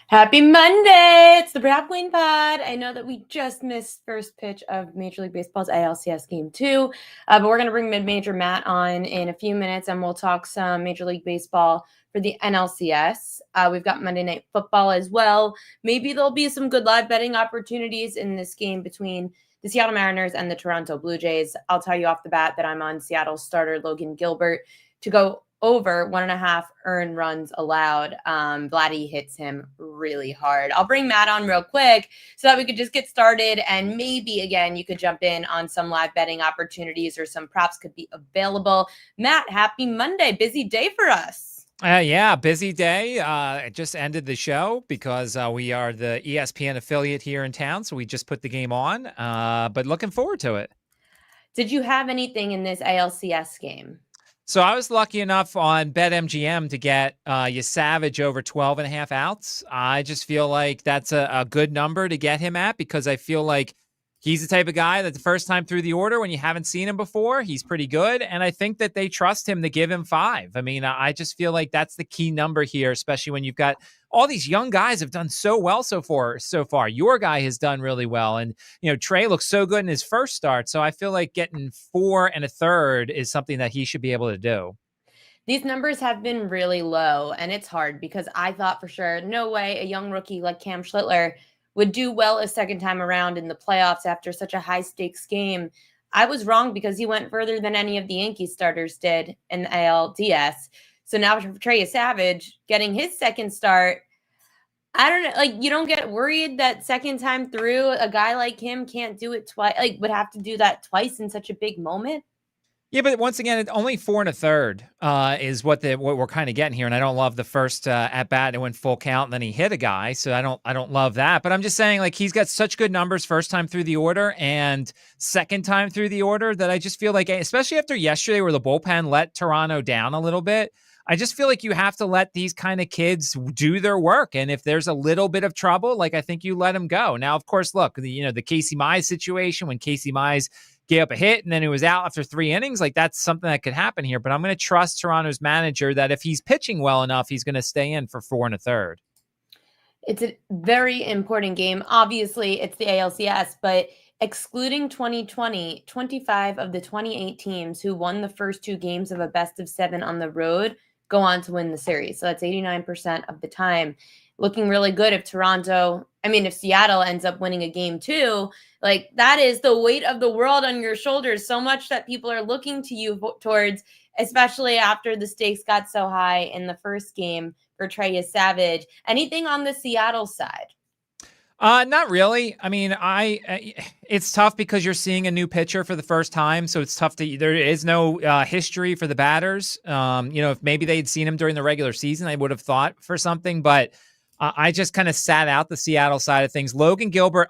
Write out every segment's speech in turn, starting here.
Happy Monday! It's the Brad Queen Pod. I know that we just missed first pitch of Major League Baseball's ALCS Game 2, but we're going to bring Mid-Major Matt on in a few minutes, and we'll talk some Major League Baseball for the NLCS. We've got Monday Night Football as well. Maybe there'll be some good live betting opportunities in this game between the Seattle Mariners and the Toronto Blue Jays. I'll tell you off the bat that I'm on Seattle starter Logan Gilbert to go over 1.5 earned runs allowed. Vladdy hits him really hard. I'll bring Matt on real quick so that we could just get started, and maybe again you could jump in on some live betting opportunities or some props could be available. Matt, happy Monday. Busy day for us. Yeah, busy day. It just ended the show because we are the ESPN affiliate here in town, so we just put the game on, but looking forward to it. Did you have anything in this ALCS game? So I was lucky enough on BetMGM to get Savage over 12.5 outs. I just feel like that's a good number to get him at because I feel like he's the type of guy that the first time through the order, when you haven't seen him before, he's pretty good. And I think that they trust him to give him 5. I mean, I just feel like that's the key number here, especially when you've got all these young guys have done so well so far. Your guy has done really well. And, Trey looks so good in his first start. So I feel like getting 4 1/3 is something that he should be able to do. These numbers have been really low, and it's hard because I thought for sure, no way a young rookie like Cam Schlittler would do well a second time around in the playoffs after such a high-stakes game. I was wrong because he went further than any of the Yankees starters did in the ALDS. So now for Trey Savage getting his second start, I don't know, you don't get worried that second time through a guy like him can't do it twice, would have to do that twice in such a big moment? Yeah, but once again, it's only 4 1/3 is what we're kind of getting here, and I don't love the first at bat. It went full count, and then he hit a guy, so I don't love that. But I'm just saying, he's got such good numbers first time through the order and second time through the order that I just feel like, especially after yesterday, where the bullpen let Toronto down a little bit. I just feel like you have to let these kind of kids do their work. And if there's a little bit of trouble, I think you let them go. Now, of course, look, the Casey Mize situation, when Casey Mize gave up a hit and then he was out after 3 innings, that's something that could happen here. But I'm going to trust Toronto's manager that if he's pitching well enough, he's going to stay in for 4 1/3. It's a very important game. Obviously, it's the ALCS, but excluding 2020, 25 of the 28 teams who won the first 2 games of a best of 7 on the road go on to win the series. So that's 89% of the time. Looking really good if Seattle ends up winning a game 2, that is the weight of the world on your shoulders, so much that people are looking to you towards, especially after the stakes got so high in the first game for Trey Savage. Anything on the Seattle side? Not really. I mean, it's tough because you're seeing a new pitcher for the first time, so it's tough there is no history for the batters. If maybe they'd seen him during the regular season, I would have thought for something, but I just kind of sat out the Seattle side of things. Logan Gilbert,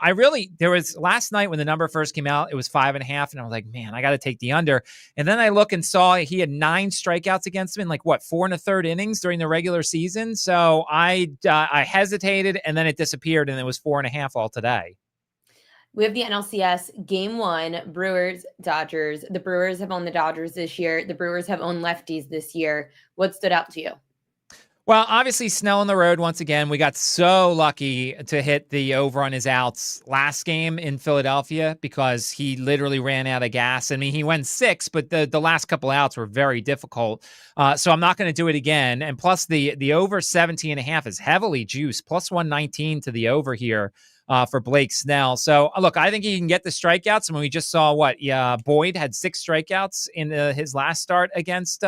there was last night when the number first came out, it was 5.5, and I was like, man, I got to take the under. And then I look and saw he had 9 strikeouts against him in 4 1/3 innings during the regular season. So I hesitated, and then it disappeared, and it was 4.5 all today. We have the NLCS Game 1, Brewers-Dodgers. The Brewers have owned the Dodgers this year. The Brewers have owned lefties this year. What stood out to you? Well, obviously, Snell on the road once again. We got so lucky to hit the over on his outs last game in Philadelphia because he literally ran out of gas. I mean, he went 6, but the last couple outs were very difficult. So I'm not going to do it again. And plus, the over 17.5 is heavily juiced, plus 119 to the over here for Blake Snell. So, look, I think he can get the strikeouts. I mean, we just saw Boyd had 6 strikeouts in his last start against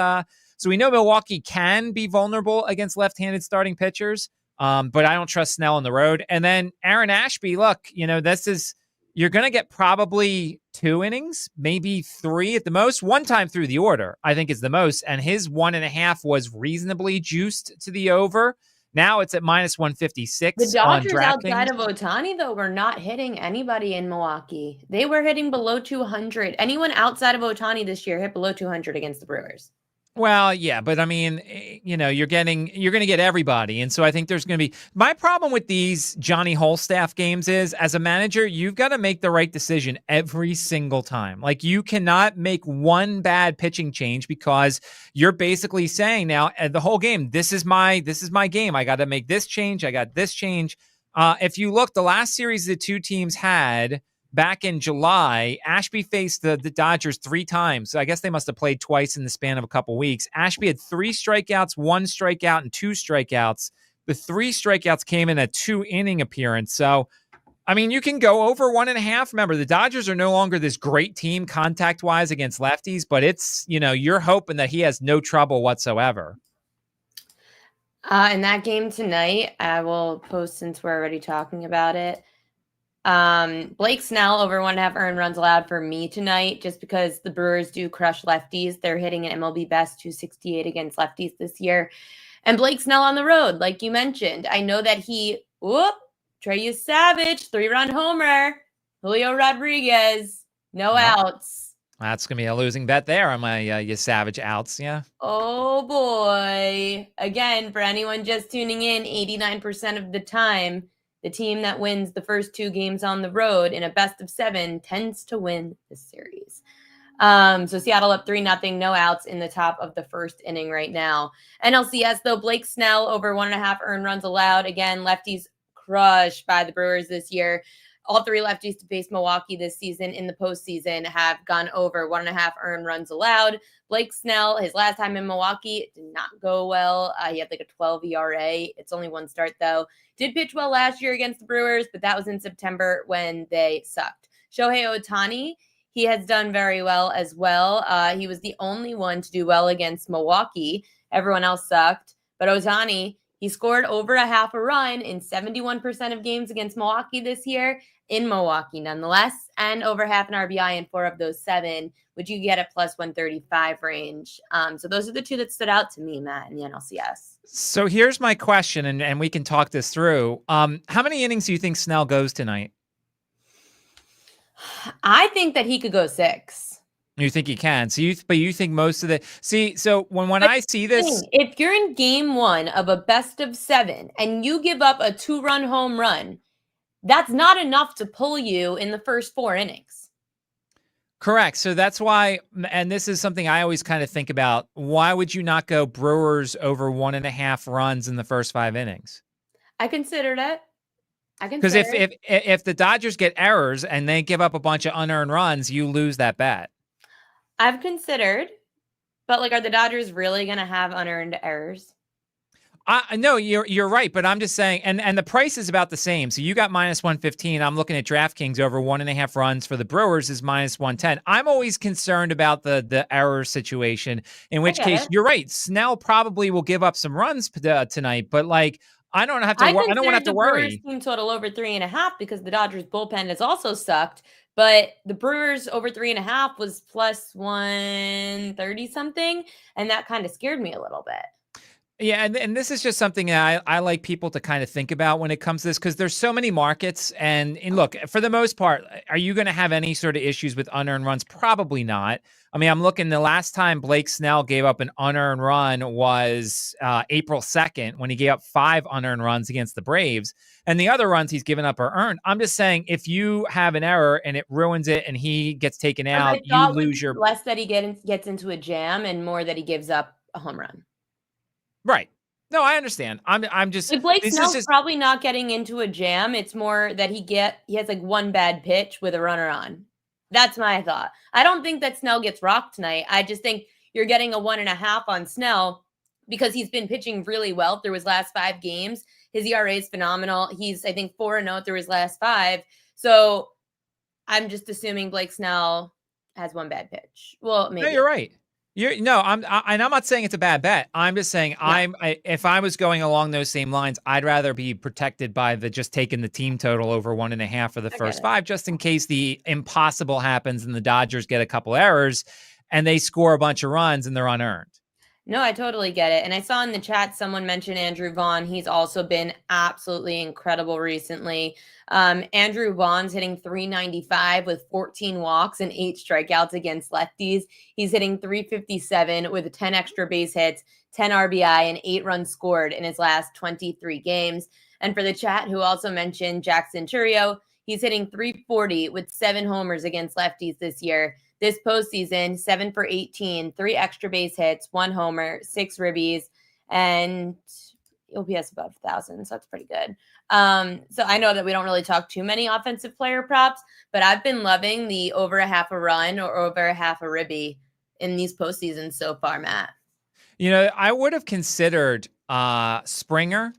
so we know Milwaukee can be vulnerable against left-handed starting pitchers, but I don't trust Snell on the road. And then Aaron Ashby, look, you're going to get probably 2 innings, maybe 3 at the most. 1 time through the order, I think, is the most. And his 1.5 was reasonably juiced to the over. Now it's at minus 156. The Dodgers outside of Ohtani, though, were not hitting anybody in Milwaukee. They were hitting below 200. Anyone outside of Ohtani this year hit below 200 against the Brewers. Well, yeah, but I mean, you're going to get everybody. And so I think there's going to be my problem with these Johnny Holstaff games is as a manager, you've got to make the right decision every single time. Like you cannot make one bad pitching change because you're basically saying now the whole game, this is my game. I got to make this change. I got this change. If you look, the last series the two teams had back in July, Ashby faced the Dodgers 3 times. So I guess they must have played twice in the span of a couple weeks. Ashby had 3 strikeouts, 1 strikeout, and 2 strikeouts. The 3 strikeouts came in a 2-inning appearance. So, I mean, you can go over 1.5. Remember, the Dodgers are no longer this great team contact-wise against lefties, but it's, you're hoping that he has no trouble whatsoever. In that game tonight, I will post since we're already talking about it. Blake Snell over 1.5 earned runs allowed for me tonight, just because the Brewers do crush lefties. They're hitting an MLB best 268 against lefties this year. And Blake Snell on the road, like you mentioned. I know that Trey Savage, 3-run homer. Julio Rodriguez, no outs. That's going to be a losing bet there on my Savage outs, yeah. Oh, boy. Again, for anyone just tuning in, 89% of the time, the team that wins the first 2 games on the road in a best of 7 tends to win the series. So Seattle up 3-0, no outs in the top of the first inning right now. NLCS, though, Blake Snell over 1.5 earned runs allowed. Again, lefties crushed by the Brewers this year. All 3 lefties to face Milwaukee this season in the postseason have gone over 1.5 earned runs allowed. Blake Snell, his last time in Milwaukee, it did not go well. He had like a 12 ERA. It's only 1 start, though. Did pitch well last year against the Brewers, but that was in September when they sucked. Shohei Ohtani, he has done very well as well. He was the only one to do well against Milwaukee. Everyone else sucked. But Ohtani, he scored over 0.5 run in 71% of games against Milwaukee this year, in Milwaukee nonetheless, and over 0.5 RBI in 4 of those 7, which you get at plus 135 range. So those are the 2 that stood out to me, Matt, in the NLCS. So here's my question, and we can talk this through. How many innings do you think Snell goes tonight? I think that he could go 6. You think he can? So you think most of so when I see this, if you're in game 1 of a best of 7 and you give up a 2-run home run, that's not enough to pull you in the first 4 innings. Correct. So that's why, and this is something I always kind of think about. Why would you not go Brewers over 1.5 runs in the first 5 innings? I considered it. Because if the Dodgers get errors and they give up a bunch of unearned runs, you lose that bet. I've considered, but are the Dodgers really going to have unearned errors? No, you're right, but I'm just saying, and the price is about the same. So you got minus 115. I'm looking at DraftKings over 1.5 runs for the Brewers is minus 110. I'm always concerned about the error situation. In which case, you're right. Snell probably will give up some runs tonight, but I don't have to. I don't want to have to worry. Brewers team total over 3.5 because the Dodgers bullpen has also sucked. But the Brewers over 3.5 was plus 130 something, and that kind of scared me a little bit. Yeah, and this is just something that I like people to kind of think about when it comes to this, because there's so many markets. And look, for the most part, are you going to have any sort of issues with unearned runs? Probably not. I mean, I'm looking, the last time Blake Snell gave up an unearned run was April 2nd, when he gave up 5 unearned runs against the Braves. And the other runs he's given up are earned. I'm just saying, if you have an error and it ruins it and he gets taken out, you lose your... Less that he gets into a jam and more that he gives up a home run. Right. No, I understand. I'm just... Blake Snell's probably not getting into a jam. It's more that he has one bad pitch with a runner on. That's my thought. I don't think that Snell gets rocked tonight. I just think you're getting a 1.5 on Snell because he's been pitching really well through his last 5 games. His ERA is phenomenal. He's, I think, 4-0 through his last 5. So I'm just assuming Blake Snell has 1 bad pitch. Well, maybe. No, you're right. I'm not saying it's a bad bet. I'm just saying if I was going along those same lines, I'd rather be protected by just taking the team total over 1.5 for the first 5, just in case the impossible happens and the Dodgers get a couple errors and they score a bunch of runs and they're unearned. No, I totally get it. And I saw in the chat someone mention Andrew Vaughn. He's also been absolutely incredible recently. Andrew Vaughn's hitting 395 with 14 walks and 8 strikeouts against lefties. He's hitting 357 with 10 extra base hits, 10 RBI, and 8 runs scored in his last 23 games. And for the chat, who also mentioned Jackson Churio, he's hitting 340 with 7 homers against lefties this year. This postseason, 7 for 18, 3 extra base hits, 1 homer, 6 ribbies, and OPS above 1,000. So that's pretty good. So I know that we don't really talk too many offensive player props, but I've been loving the over a half a run or over a half a ribby in these postseasons so far, Matt. I would have considered George Springer,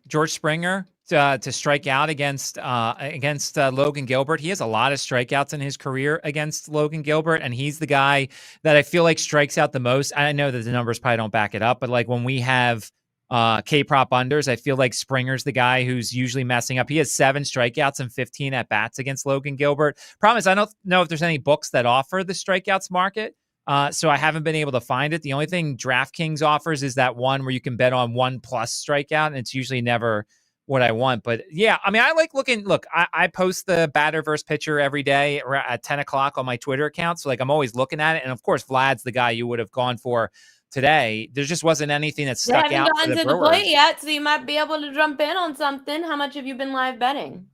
to strike out against Logan Gilbert. He has a lot of strikeouts in his career against Logan Gilbert, and he's the guy that I feel like strikes out the most. I know that the numbers probably don't back it up, but like when we have K-prop unders, I feel like Springer's the guy who's usually messing up. He has 7 strikeouts and 15 at bats against Logan Gilbert. Problem is, I don't know if there's any books that offer the strikeouts market. So I haven't been able to find it. The only thing DraftKings offers is that one where you can bet on 1+ strikeout, and it's usually never what I want. But yeah, I mean, I like I post the batter versus pitcher every day at 10 o'clock on my Twitter account. So like, I'm always looking at it. And of course, Vlad's the guy you would have gone for today. There just wasn't anything that stuck out for the Brewers. Plate yet, so you might be able to jump in on something. How much have you been live betting?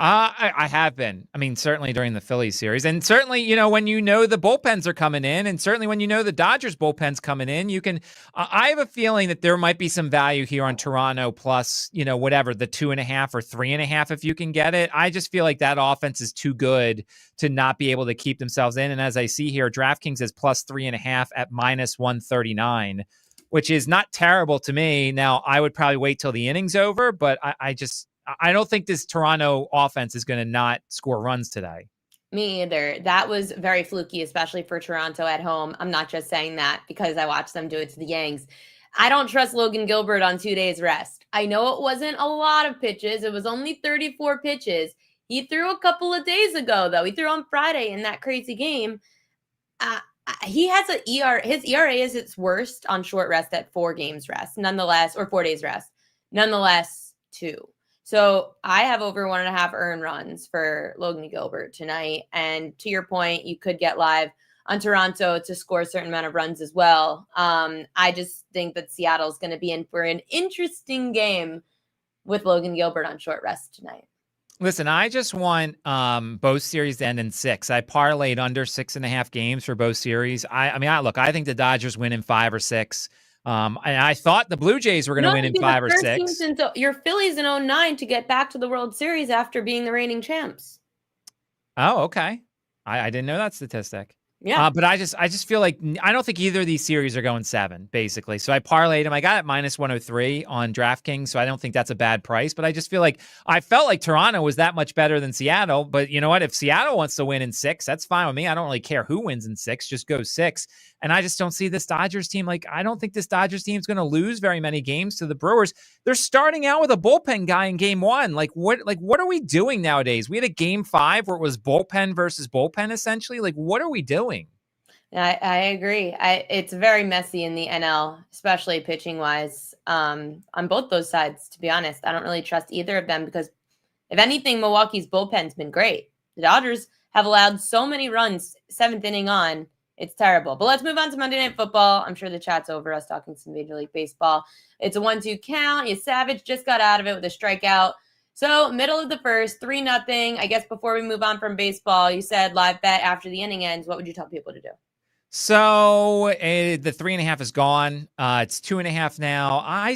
I have been. I mean, certainly during the Phillies series. And certainly, when the bullpens are coming in, and certainly when the Dodgers bullpen's coming in, you can I have a feeling that there might be some value here on Toronto plus, whatever, the 2.5 or 3.5 if you can get it. I just feel like that offense is too good to not be able to keep themselves in. And as I see here, DraftKings is plus 3.5 at minus 139, which is not terrible to me. Now, I would probably wait till the inning's over, but I don't think this Toronto offense is going to not score runs today. Me either. That was very fluky, especially for Toronto at home. I'm not just saying that because I watched them do it to the Yanks. I don't trust Logan Gilbert on 2 days rest. I know it wasn't a lot of pitches. It was only 34 pitches. He threw a couple of days ago, though. He threw on Friday in that crazy game. He has his ERA is its worst on short rest at 4 games rest, nonetheless, or 4 days rest, nonetheless, 2. So I have over 1.5 earned runs for Logan Gilbert tonight. And to your point, you could get live on Toronto to score a certain amount of runs as well. I just think that Seattle's going to be in for an interesting game with Logan Gilbert on short rest tonight. Listen, I just want both series to end in 6. I parlayed under 6.5 games for both series. I think the Dodgers win in 5 or 6. And I thought the Blue Jays were going to win in 5 or 6. Since your Phillies in 2009 to get back to the World Series after being the reigning champs. Oh, okay. I didn't know that statistic. Yeah. But I just feel like I don't think either of these series are going 7, basically. So I parlayed them. I got it minus 103 on DraftKings, so I don't think that's a bad price. But I just feel like I felt like Toronto was that much better than Seattle. But you know what? If Seattle wants to win in 6, that's fine with me. I don't really care who wins in 6. Just go 6. And I just don't see this Dodgers team. I don't think this Dodgers team is going to lose very many games to the Brewers. They're starting out with a bullpen guy in game 1. What are we doing nowadays? We had a game 5 where it was bullpen versus bullpen, essentially. What are we doing? I agree. It's very messy in the NL, especially pitching wise, on both those sides, to be honest. I don't really trust either of them because if anything, Milwaukee's bullpen's been great. The Dodgers have allowed so many runs 7th inning on. It's terrible. But let's move on to Monday Night Football. I'm sure the chat's over us talking some Major League Baseball. It's a 1-2 count. Savage just got out of it with a strikeout. So middle of the first, 3-0. I guess before we move on from baseball, you said live bet after the inning ends. What would you tell people to do? So the 3.5 is gone. It's 2.5 now. I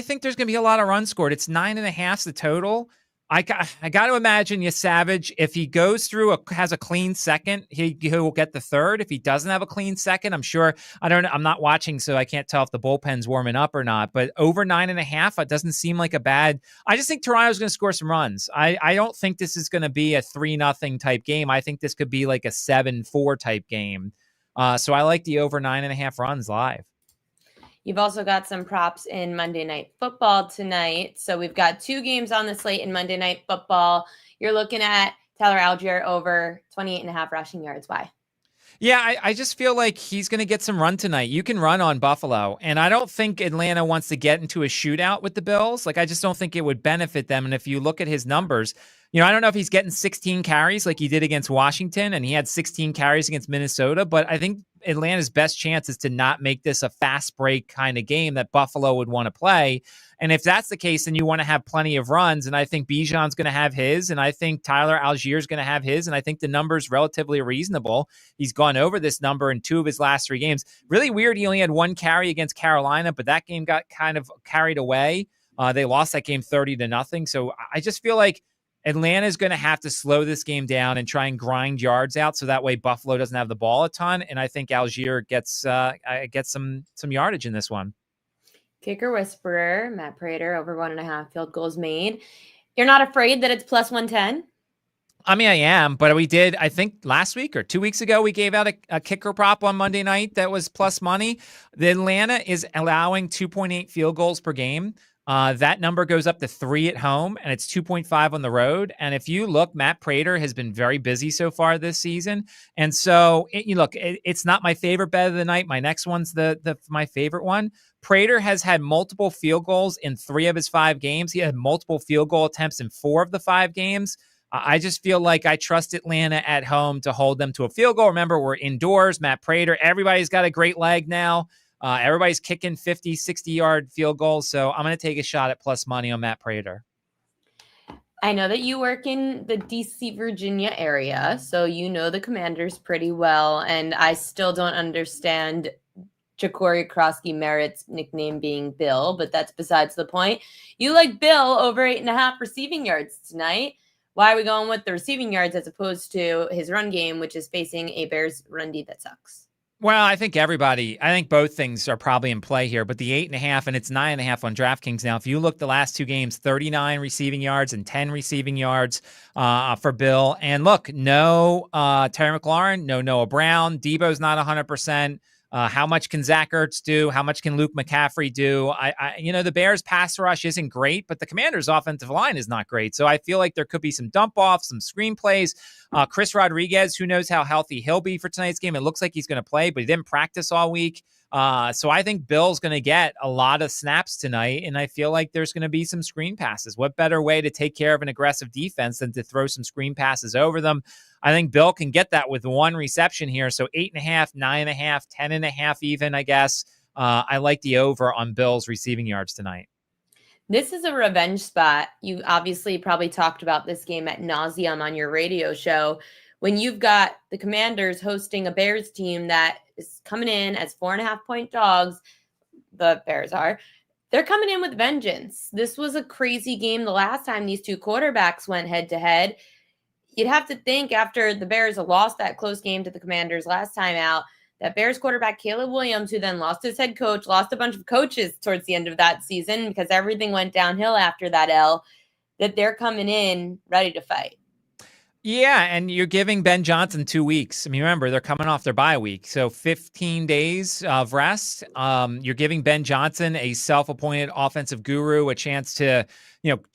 think there's going to be a lot of runs scored. It's 9.5 the total. I got to imagine Savage, if he goes through has a clean second, he will get the third. If he doesn't have a clean second, I'm sure. I'm not watching, so I can't tell if the bullpen's warming up or not. But over 9.5, it doesn't seem like a bad. I just think Toronto's going to score some runs. I don't think this is going to be a 3-0 type game. I think this could be like a 7-4 type game. So I like the over 9.5 runs live. You've also got some props in Monday Night Football tonight. So we've got 2 games on the slate in Monday Night Football. You're looking at Tyler Algier over 28.5 rushing yards. Why? Yeah, I just feel like he's going to get some run tonight. You can run on Buffalo, and I don't think Atlanta wants to get into a shootout with the Bills. Like, I just don't think it would benefit them. And if you look at his numbers, I don't know if he's getting 16 carries like he did against Washington, and he had 16 carries against Minnesota, but I think Atlanta's best chance is to not make this a fast break kind of game that Buffalo would want to play. And if that's the case, then you want to have plenty of runs. And I think Bijan's going to have his, and I think Tyler Algier's going to have his, and I think the number's relatively reasonable. He's gone over this number in 2 of his last 3 games. Really weird. He only had 1 carry against Carolina, but that game got kind of carried away. They lost that game 30-0. So I just feel like Atlanta is going to have to slow this game down and try and grind yards out, so that way Buffalo doesn't have the ball a ton. And I think Algier gets some yardage in this one. Kicker whisperer, Matt Prater, over 1.5 field goals made. You're not afraid that it's plus 110? I mean, I am, but we did, I think last week or 2 weeks ago, we gave out a kicker prop on Monday night that was plus money. The Atlanta is allowing 2.8 field goals per game. That number goes up to 3 at home, and it's 2.5 on the road. And if you look, Matt Prater has been very busy so far this season. And so, it's not my favorite bet of the night. My next one's my favorite one. Prater has had multiple field goals in 3 of his 5 games. He had multiple field goal attempts in 4 of the 5 games. I just feel like I trust Atlanta at home to hold them to a field goal. Remember, we're indoors. Matt Prater, everybody's got a great leg now. Everybody's kicking 50, 60-yard field goals. So I'm going to take a shot at plus money on Matt Prater. I know that you work in the DC, Virginia area, so you know the Commanders pretty well. And I still don't understand Ja'Cory Krosky-Merritt's nickname being Bill, but that's besides the point. You like Bill over 8.5 receiving yards tonight. Why are we going with the receiving yards as opposed to his run game, which is facing a Bears run D that sucks? Well, I think both things are probably in play here, but the 8.5 and it's 9.5 on DraftKings now. If you look the last 2 games, 39 receiving yards and 10 receiving yards for Bill. And look, no Terry McLaurin, no Noah Brown. Debo's not 100%. How much can Zach Ertz do? How much can Luke McCaffrey do? The Bears pass rush isn't great, but the Commanders offensive line is not great. So I feel like there could be some dump offs, some screen plays. Chris Rodriguez, who knows how healthy he'll be for tonight's game. It looks like he's going to play, but he didn't practice all week. So I think Bill's going to get a lot of snaps tonight, and I feel like there's going to be some screen passes. What better way to take care of an aggressive defense than to throw some screen passes over them? I think Bill can get that with 1 reception here. So 8.5, 9.5, 10.5 even, I guess. I like the over on Bill's receiving yards tonight. This is a revenge spot. You obviously probably talked about this game at nauseum on your radio show. When you've got the Commanders hosting a Bears team that is coming in as 4.5-point dogs, the Bears are, they're coming in with vengeance. This was a crazy game the last time these 2 quarterbacks went head-to-head. You'd have to think after the Bears lost that close game to the Commanders last time out, that Bears quarterback Caleb Williams, who then lost his head coach, lost a bunch of coaches towards the end of that season because everything went downhill after that L, that they're coming in ready to fight. Yeah, and you're giving Ben Johnson 2 weeks. I mean, remember, they're coming off their bye week, so 15 days of rest. You're giving Ben Johnson, a self-appointed offensive guru, a chance to,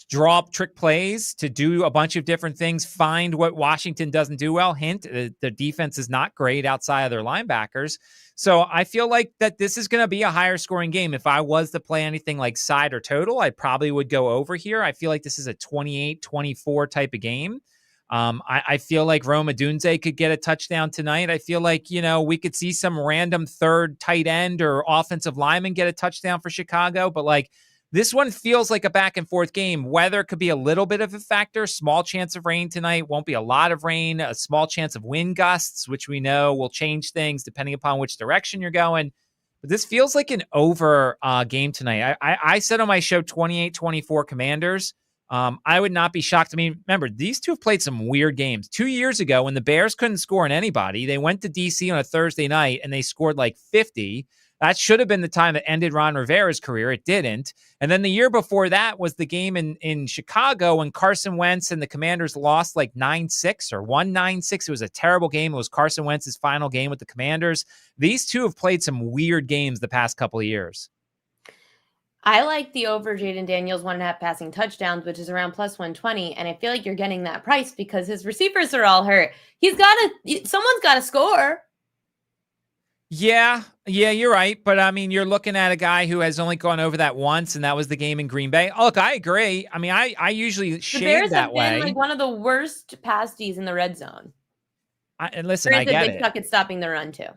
draw up trick plays, to do a bunch of different things, find what Washington doesn't do well. Hint, the defense is not great outside of their linebackers. So I feel like that this is going to be a higher scoring game. If I was to play anything like side or total, I probably would go over here. I feel like this is a 28-24 type of game. I feel like Rome Odunze could get a touchdown tonight. I feel like, we could see some random third tight end or offensive lineman get a touchdown for Chicago. But this one feels like a back and forth game. Weather could be a little bit of a factor. Small chance of rain tonight. Won't be a lot of rain. A small chance of wind gusts, which we know will change things depending upon which direction you're going. But this feels like an over game tonight. I said on my show 28-24 Commanders. I would not be shocked. I mean, remember, these 2 have played some weird games. 2 years ago, when the Bears couldn't score on anybody, they went to DC on a Thursday night and they scored 50. That should have been the time that ended Ron Rivera's career. It didn't. And then the year before that was the game in Chicago when Carson Wentz and the Commanders lost 9-6 or 1-9-6. It was a terrible game. It was Carson Wentz's final game with the Commanders. These 2 have played some weird games the past couple of years. I like the over Jaden Daniels 1.5 passing touchdowns, which is around plus 120. And I feel like you're getting that price because his receivers are all hurt. Someone's got to score. Yeah, you're right. But I mean, you're looking at a guy who has only gone over that once, and that was the game in Green Bay. Oh, look, I agree. I mean, I usually The shade Bears that have been like way. one of the worst pass Ds in the red zone. And listen, I Granted, get they it. suck at stopping the run too.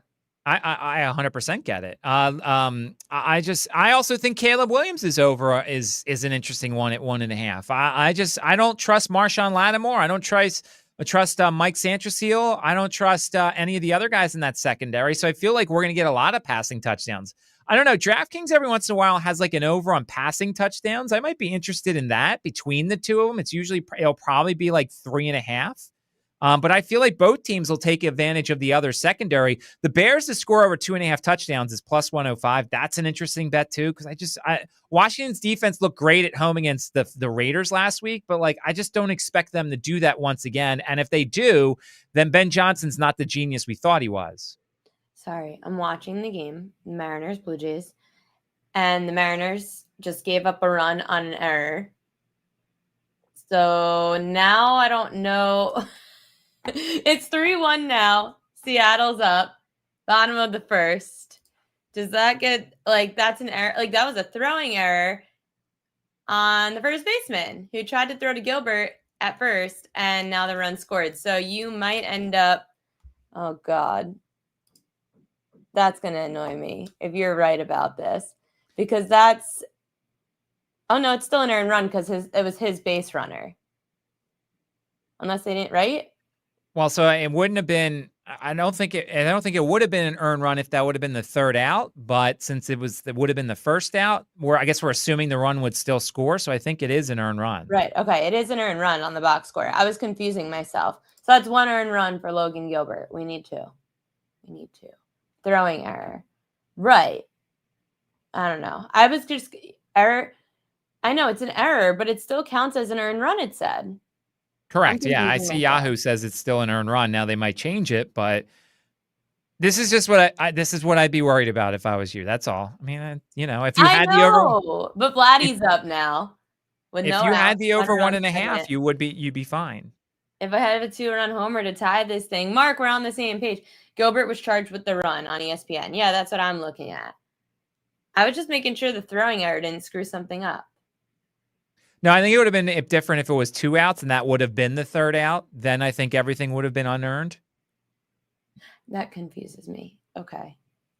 I 100% get it. I also think Caleb Williams is over is an interesting one at 1.5. I don't trust Marshawn Lattimore. I don't trust Mike Santrasiel. I don't trust any of the other guys in that secondary. So I feel like we're going to get a lot of passing touchdowns. I don't know. DraftKings every once in a while has like an over on passing touchdowns. I might be interested in that between the two of them. It'll probably be like 3.5. But I feel like both teams will take advantage of the other secondary. The Bears to score over 2.5 touchdowns is plus 105. That's an interesting bet too, because Washington's defense looked great at home against the Raiders last week, but like I just don't expect them to do that once again. And if they do, then Ben Johnson's not the genius we thought he was. Sorry, I'm watching the game, Mariners, Blue Jays, and the Mariners just gave up a run on an error. So now I don't know. It's 3-1 now. Seattle's up. Bottom of the first. Does that get like that's an error? Like that was a throwing error on the first baseman who tried to throw to Gilbert at first, and now the run scored. So you might end up. Oh God, that's gonna annoy me if you're right about this, because that's. Oh no, it's still an earned run because it was his base runner. Unless they didn't, right? Well, so it wouldn't have been. I don't think it would have been an earned run if that would have been the third out. But since it would have been the first out, I guess we're assuming the run would still score. So I think it is an earned run. Right. Okay. It is an earned run on the box score. I was confusing myself. So that's one earned run for Logan Gilbert. We need to. Throwing error. Right. I don't know. I was just error. I know it's an error, but it still counts as an earned run, it said. Correct. Yeah, I see Yahoo says it's still an earned run. Now they might change it, but this is just what this is what I'd be worried about if I was you. That's all. I mean, if you had the over, but Vladdy's up now with if no you outs, had the over runner on 1.5, second. you'd be fine. If I had a 2-run homer to tie this thing, Mark, we're on the same page. Gilbert was charged with the run on ESPN. Yeah, that's what I'm looking at. I was just making sure the throwing error didn't screw something up. No, I think it would have been different if it was 2 outs and that would have been the third out. Then I think everything would have been unearned. That confuses me. Okay.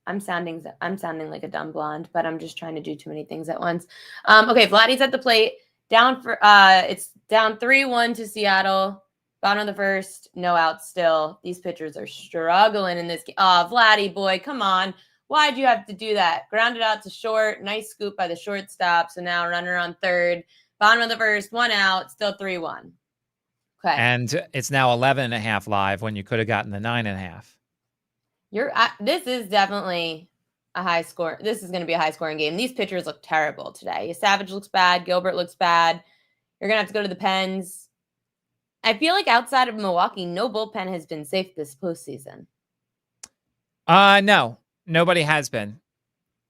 I'm sounding like a dumb blonde, but I'm just trying to do too many things at once. Okay, Vladdy's at the plate. It's down 3-1 to Seattle. Bottom of the first, no outs still. These pitchers are struggling in this game. Oh, Vladdy boy, come on. Why'd you have to do that? Grounded out to short. Nice scoop by the shortstop. So now runner on third. Bottom of the first, 1 out, still 3-1. Okay. And it's now 11.5 live when you could have gotten the 9.5. This is definitely a high score. This is going to be a high scoring game. These pitchers look terrible today. Savage looks bad. Gilbert looks bad. You're going to have to go to the pens. I feel like outside of Milwaukee, no bullpen has been safe this postseason. No, nobody has been.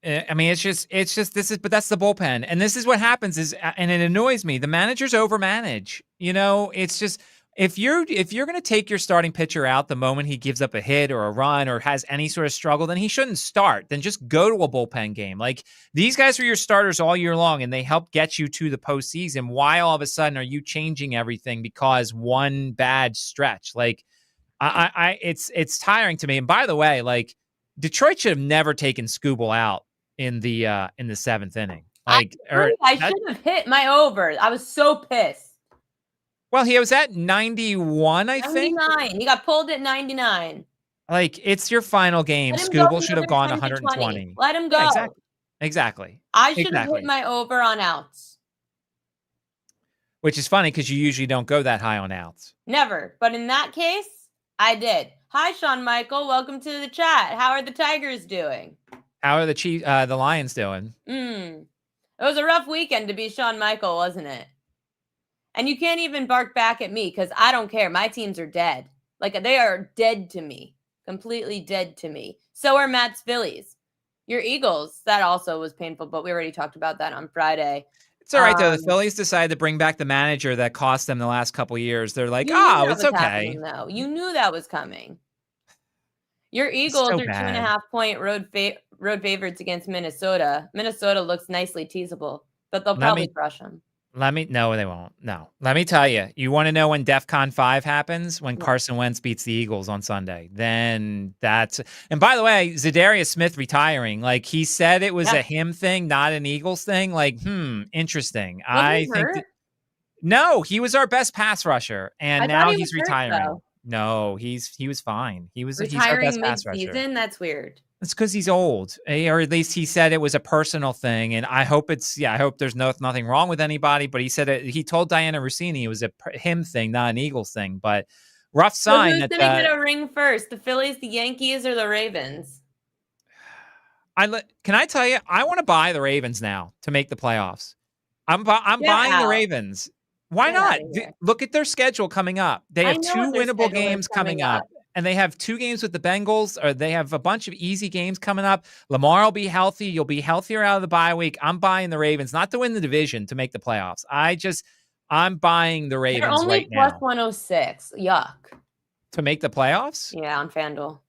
I mean, it's just but that's the bullpen. And this is what happens and it annoys me. The managers overmanage. It's just, if you're going to take your starting pitcher out the moment he gives up a hit or a run or has any sort of struggle, then he shouldn't start. Then just go to a bullpen game. Like, these guys are your starters all year long and they help get you to the postseason. Why all of a sudden are you changing everything because one bad stretch? Like, it's tiring to me. And by the way, like, Detroit should have never taken Skubal out in the 7th inning. Like, I should have hit my over. I was so pissed. Well, he was at 91, I think. 99. He got pulled at 99. Like, it's your final game. Skubal should have gone 120. Let him go. Yeah, exactly. I should have hit my over on outs. Which is funny because you usually don't go that high on outs. Never. But in that case, I did. Hi, Sean Michael. Welcome to the chat. How are the Tigers doing? How are the Lions doing? It was a rough weekend to be Sean Michael, wasn't it? And you can't even bark back at me because I don't care. My teams are dead. Like, they are dead to me. Completely dead to me. So are Matt's Phillies. Your Eagles, that also was painful, but we already talked about that on Friday. It's all right, though. The Phillies decided to bring back the manager that cost them the last couple of years. They're like, oh, it's okay. No, you knew that was coming. Your It's Eagles so are bad. 2.5-point road favorites against Minnesota. Minnesota looks nicely teasable, but they'll Let probably me crush them. no, they won't. No. Let me tell you. You want to know when DEFCON 5 happens? When Yeah. Carson Wentz beats the Eagles on Sunday. Then that's and by the way, Zadarius Smith retiring. Like he said it was Yeah. a him thing, not an Eagles thing. Like, interesting. Wasn't he I think hurt? no, he was our best pass rusher, and I thought now he was he's hurt retiring. though. No, he was fine. He's our best Retiring pass rusher. mid-season? That's weird. It's because he's old, or at least he said it was a personal thing, and I hope I hope there's nothing wrong with anybody, but he said he told Diana Rossini it was a him thing, not an Eagles thing, but rough So sign who's that gonna get a ring first? The Phillies, the Yankees, or the Ravens? can I tell you, I wanna buy the Ravens now to make the playoffs. I'm Get buying the out. Ravens. Why Get out not? of here. Look at their schedule coming up. They I have know 2 what their winnable schedule is games coming coming up, up. and they have 2 games with the Bengals, or they have a bunch of easy games coming up. Lamar will be healthy. You'll be healthier out of the bye week. I'm buying the Ravens, not to win the division, to make the playoffs. I'm buying the They're Ravens only right plus now 106. Yuck. to make the playoffs. Yeah, on FanDuel.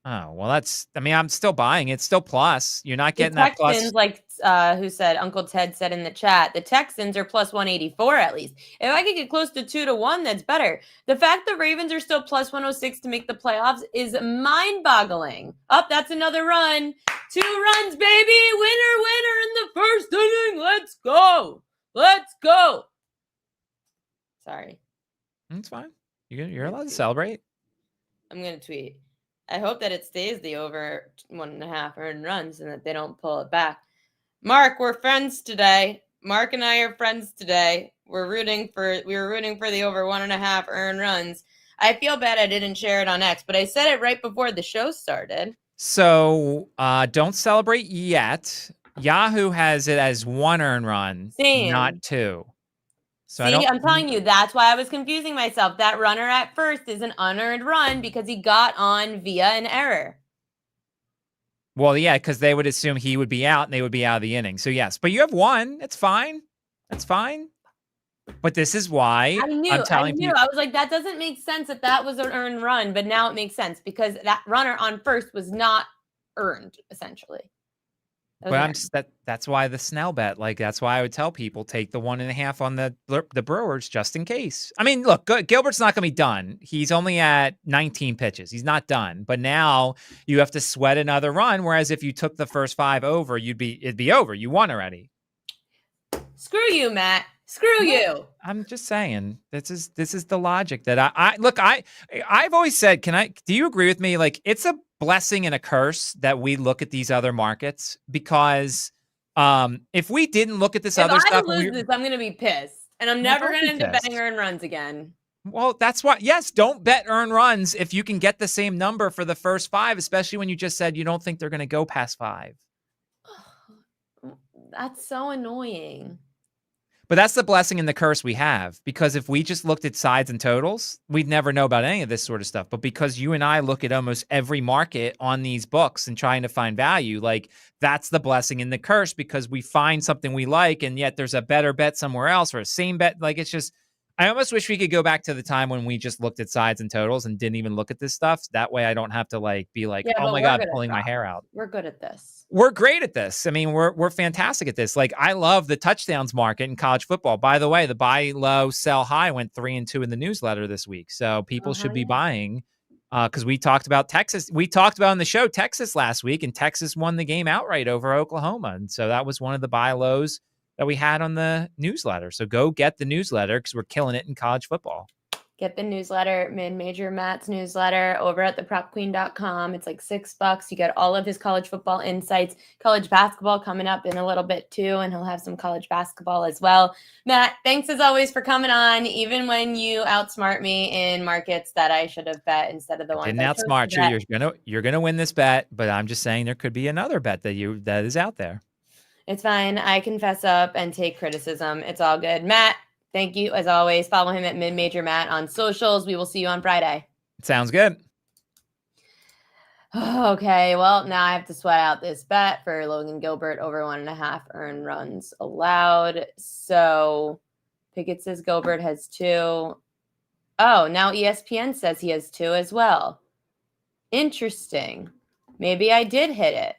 Oh, well, I'm still buying it. It's still plus. You're not The getting that plus. Texans, who said, Uncle Ted said in the chat, the Texans are plus 184 at least. If I could get close to 2-1, that's better. The fact the Ravens are still plus 106 to make the playoffs is mind-boggling. That's another run. 2 runs, baby. Winner, winner in the first inning. Let's go. Let's go. Sorry. It's fine. You're allowed to celebrate. I'm going to tweet. I hope that it stays the over 1.5 earned runs and that they don't pull it back. Mark, we're friends today. Mark and I are friends today. We were rooting for the over 1.5 earned runs. I feel bad I didn't share it on X, but I said it right before the show started. So don't celebrate yet. Yahoo has it as 1 earned run, not Same. 2. So See, I'm telling you, that's why I was confusing myself. That runner at first is an unearned run because he got on via an error. Well, yeah, because they would assume he would be out and they would be out of the inning. So yes, but you have 1. It's fine. That's fine. But this is why I'm telling people. I was like, that doesn't make sense that was an earned run, but now it makes sense because that runner on first was not earned, essentially. But that's why the Snell bet. Like that's why I would tell people take the 1.5 on the Brewers just in case. I mean, look, Gilbert's not going to be done. He's only at 19 pitches. He's not done. But now you have to sweat another run. Whereas if you took the first 5 over, it'd be over. You won already. Screw you, Matt. Screw you. I'm just saying this is the logic that I've always said. Do you agree with me? Like it's a blessing and a curse that we look at these other markets because if we didn't look at this other stuff, lose this, I'm gonna be pissed, and I'm never gonna end up betting earned runs again. Well, that's why. Yes, don't bet earned runs if you can get the same number for the first 5, especially when you just said you don't think they're going to go past 5. That's so annoying. But that's the blessing and the curse we have, because if we just looked at sides and totals, we'd never know about any of this sort of stuff. But because you and I look at almost every market on these books and trying to find value, like that's the blessing and the curse, because we find something we like and yet there's a better bet somewhere else or a same bet. Like it's just, I almost wish we could go back to the time when we just looked at sides and totals and didn't even look at this stuff. That way I don't have to be like, oh my God, pulling my hair out. We're good at this. We're great at this. I mean, we're fantastic at this. Like I love the touchdowns market in college football. By the way, the buy low, sell high went 3-2 in the newsletter this week. So people should be buying because we talked about Texas. We talked about on the show Texas last week, and Texas won the game outright over Oklahoma. And so that was one of the buy lows that we had on the newsletter. So go get the newsletter because we're killing it in college football. Get the newsletter, Mid-Major Matt's newsletter over at thepropqueen.com. It's like $6. You get all of his college football insights, college basketball coming up in a little bit too, and he'll have some college basketball as well. Matt, thanks as always for coming on, even when you outsmart me in markets that I should have bet instead of the ones I didn't outsmart you. You're gonna win this bet, but I'm just saying there could be another bet that is out there. It's fine. I can fess up and take criticism. It's all good. Matt, thank you as always. Follow him at Mid-Major Matt on socials. We will see you on Friday. Sounds good. Okay, well, now I have to sweat out this bet for Logan Gilbert over 1.5 earned runs allowed. So Pickett says Gilbert has 2. Oh, now ESPN says he has 2 as well. Interesting. Maybe I did hit it.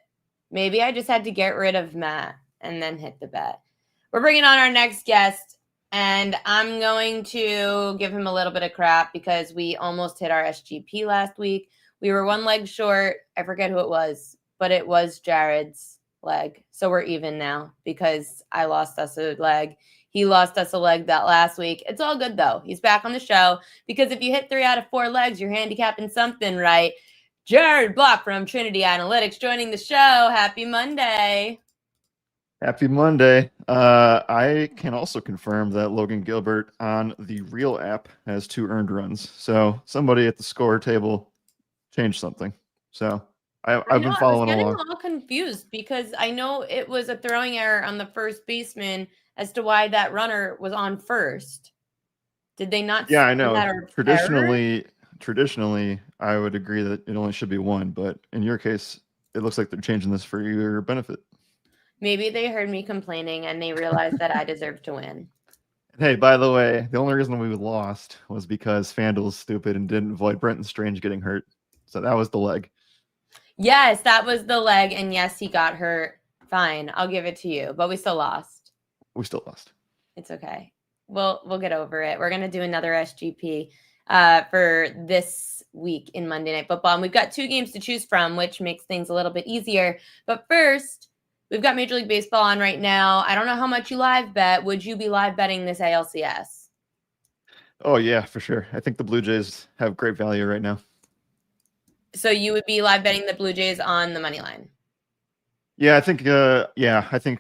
Maybe I just had to get rid of Matt and then hit the bet. We're bringing on our next guest, and I'm going to give him a little bit of crap because we almost hit our SGP last week. We were one leg short. I forget who it was, but it was Jared's leg. So we're even now because I lost us a leg. He lost us a leg that last week. It's all good, though. He's back on the show because if you hit 3 out of 4 legs, you're handicapping something right. Jared Block from Trinity Analytics joining the show. Happy Monday. Happy Monday. I can also confirm that Logan Gilbert on the Real app has 2 earned runs. So somebody at the score table changed something. So I've been following I was along. getting all confused because I know it was a throwing error on the first baseman as to why that runner was on first. Did they not? Yeah, I know. That Traditionally, I would agree that it only should be 1, but in your case, it looks like they're changing this for your benefit. Maybe they heard me complaining and they realized that I deserve to win. Hey, by the way, the only reason we lost was because FanDuel's stupid and didn't avoid Brenton Strange getting hurt. So that was the leg. Yes, that was the leg. And yes, he got hurt. Fine. I'll give it to you. But we still lost. We still lost. It's okay. We'll get over it. We're going to do another SGP for this week in Monday Night Football. And we've got 2 games to choose from, which makes things a little bit easier. But first, we've got Major League Baseball on right now. I don't know how much you live bet. Would you be live betting this ALCS? Oh, yeah, for sure. I think the Blue Jays have great value right now. So you would be live betting the Blue Jays on the money line? Yeah, I think,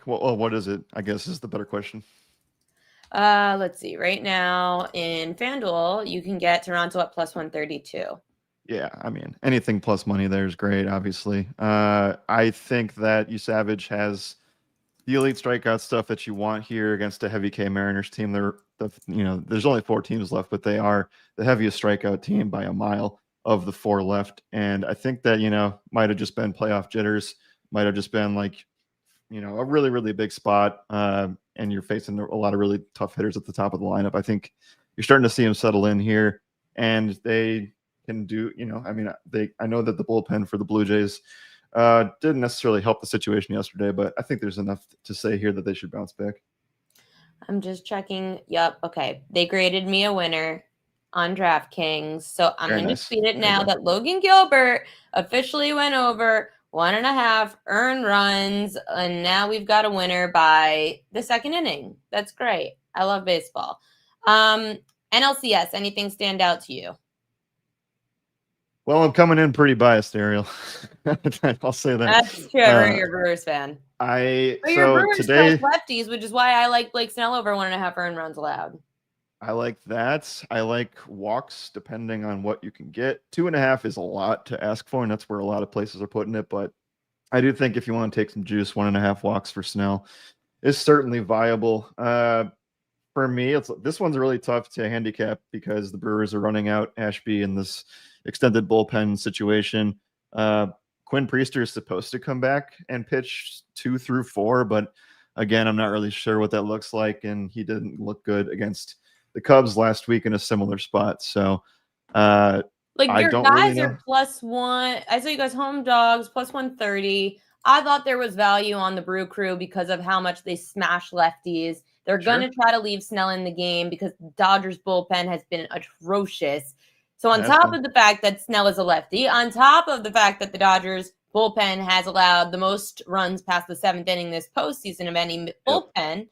well, what is it? I guess is the better question. Let's see. Right now in FanDuel, you can get Toronto at plus 132. Yeah, I mean, anything plus money there is great, obviously. I think that Savage has the elite strikeout stuff that you want here against a heavy K Mariners team. There's only 4 teams left, but they are the heaviest strikeout team by a mile of the 4 left. And I think that, might have just been playoff jitters, might have just been like, a really, really big spot. And you're facing a lot of really tough hitters at the top of the lineup. I think you're starting to see them settle in here, and they can do, I know that the bullpen for the Blue Jays didn't necessarily help the situation yesterday, but I think there's enough to say here that they should bounce back. I'm just checking. Yep. Okay. They graded me a winner on DraftKings. So I'm going to tweet it now that Logan Gilbert officially went over 1.5 earned runs. And now we've got a winner by the 2nd inning. That's great. I love baseball. NLCS, anything stand out to you? Well, I'm coming in pretty biased, Ariel. I'll say that. That's true. You're a Brewers fan. But Brewers today lefties, which is why I like Blake Snell over 1.5 earned runs allowed. I like that. I like walks depending on what you can get. 2.5 is a lot to ask for, and that's where a lot of places are putting it. But I do think if you want to take some juice, 1.5 walks for Snell is certainly viable. For me, this one's really tough to handicap because the Brewers are running out Ashby in this extended bullpen situation. Quinn Priester is supposed to come back and pitch 2 through 4, but again, I'm not really sure what that looks like, and he didn't look good against the Cubs last week in a similar spot. So, your guys are +1. I saw you guys home dogs plus 130. I thought there was value on the Brew Crew because of how much they smash lefties. They're going to try to leave Snell in the game because the Dodgers bullpen has been atrocious. So on top of the fact that Snell is a lefty, on top of the fact that the Dodgers bullpen has allowed the most runs past the 7th inning this postseason of any bullpen,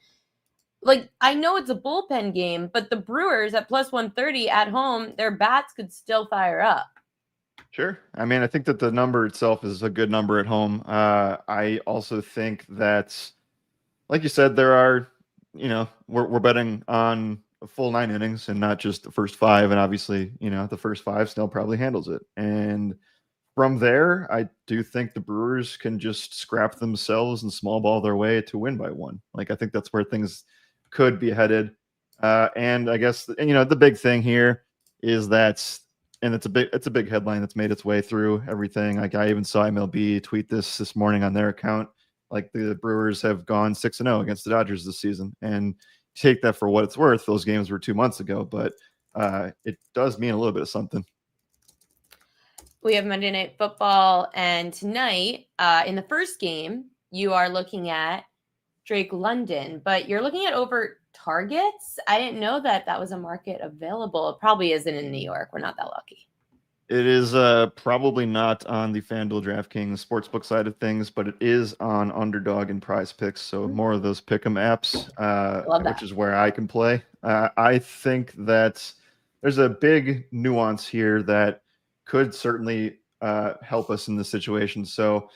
I know it's a bullpen game, but the Brewers at plus 130 at home, their bats could still fire up. Sure. I mean, I think that the number itself is a good number at home. I also think that, like you said, there are, we're betting on a full 9 innings and not just the first 5. And obviously, the first 5 Snell probably handles it. And from there, I do think the Brewers can just scrap themselves and small ball their way to win by 1. I think that's where things could be headed. And I guess, the big thing here is that, and it's a big headline that's made its way through everything. I even saw MLB tweet this morning on their account. The Brewers have gone 6-0 against the Dodgers this season, and take that for what it's worth. Those games were 2 months ago, but it does mean a little bit of something. We have Monday Night Football, and tonight, in the first game, you are looking at Drake London, but you're looking at over targets. I didn't know that that was a market available. It probably isn't in New York. We're not that lucky. It is probably not on the FanDuel DraftKings sportsbook side of things, but it is on Underdog and Prize Picks. So more of those pick'em apps, Love which that. is where I can play. I think that there's a big nuance here that could certainly help us in this situation. So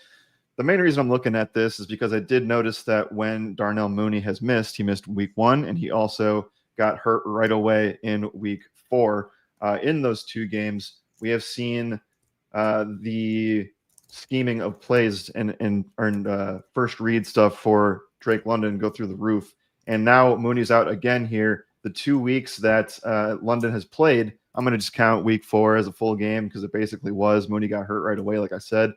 the main reason I'm looking at this is because I did notice that when Darnell Mooney has missed, he missed week 1, and he also got hurt right away in week 4. In those 2 games, we have seen the scheming of plays and first read stuff for Drake London go through the roof. And now Mooney's out again here. The 2 weeks that London has played, I'm going to just count week 4 as a full game because it basically was. Mooney got hurt right away, like I said.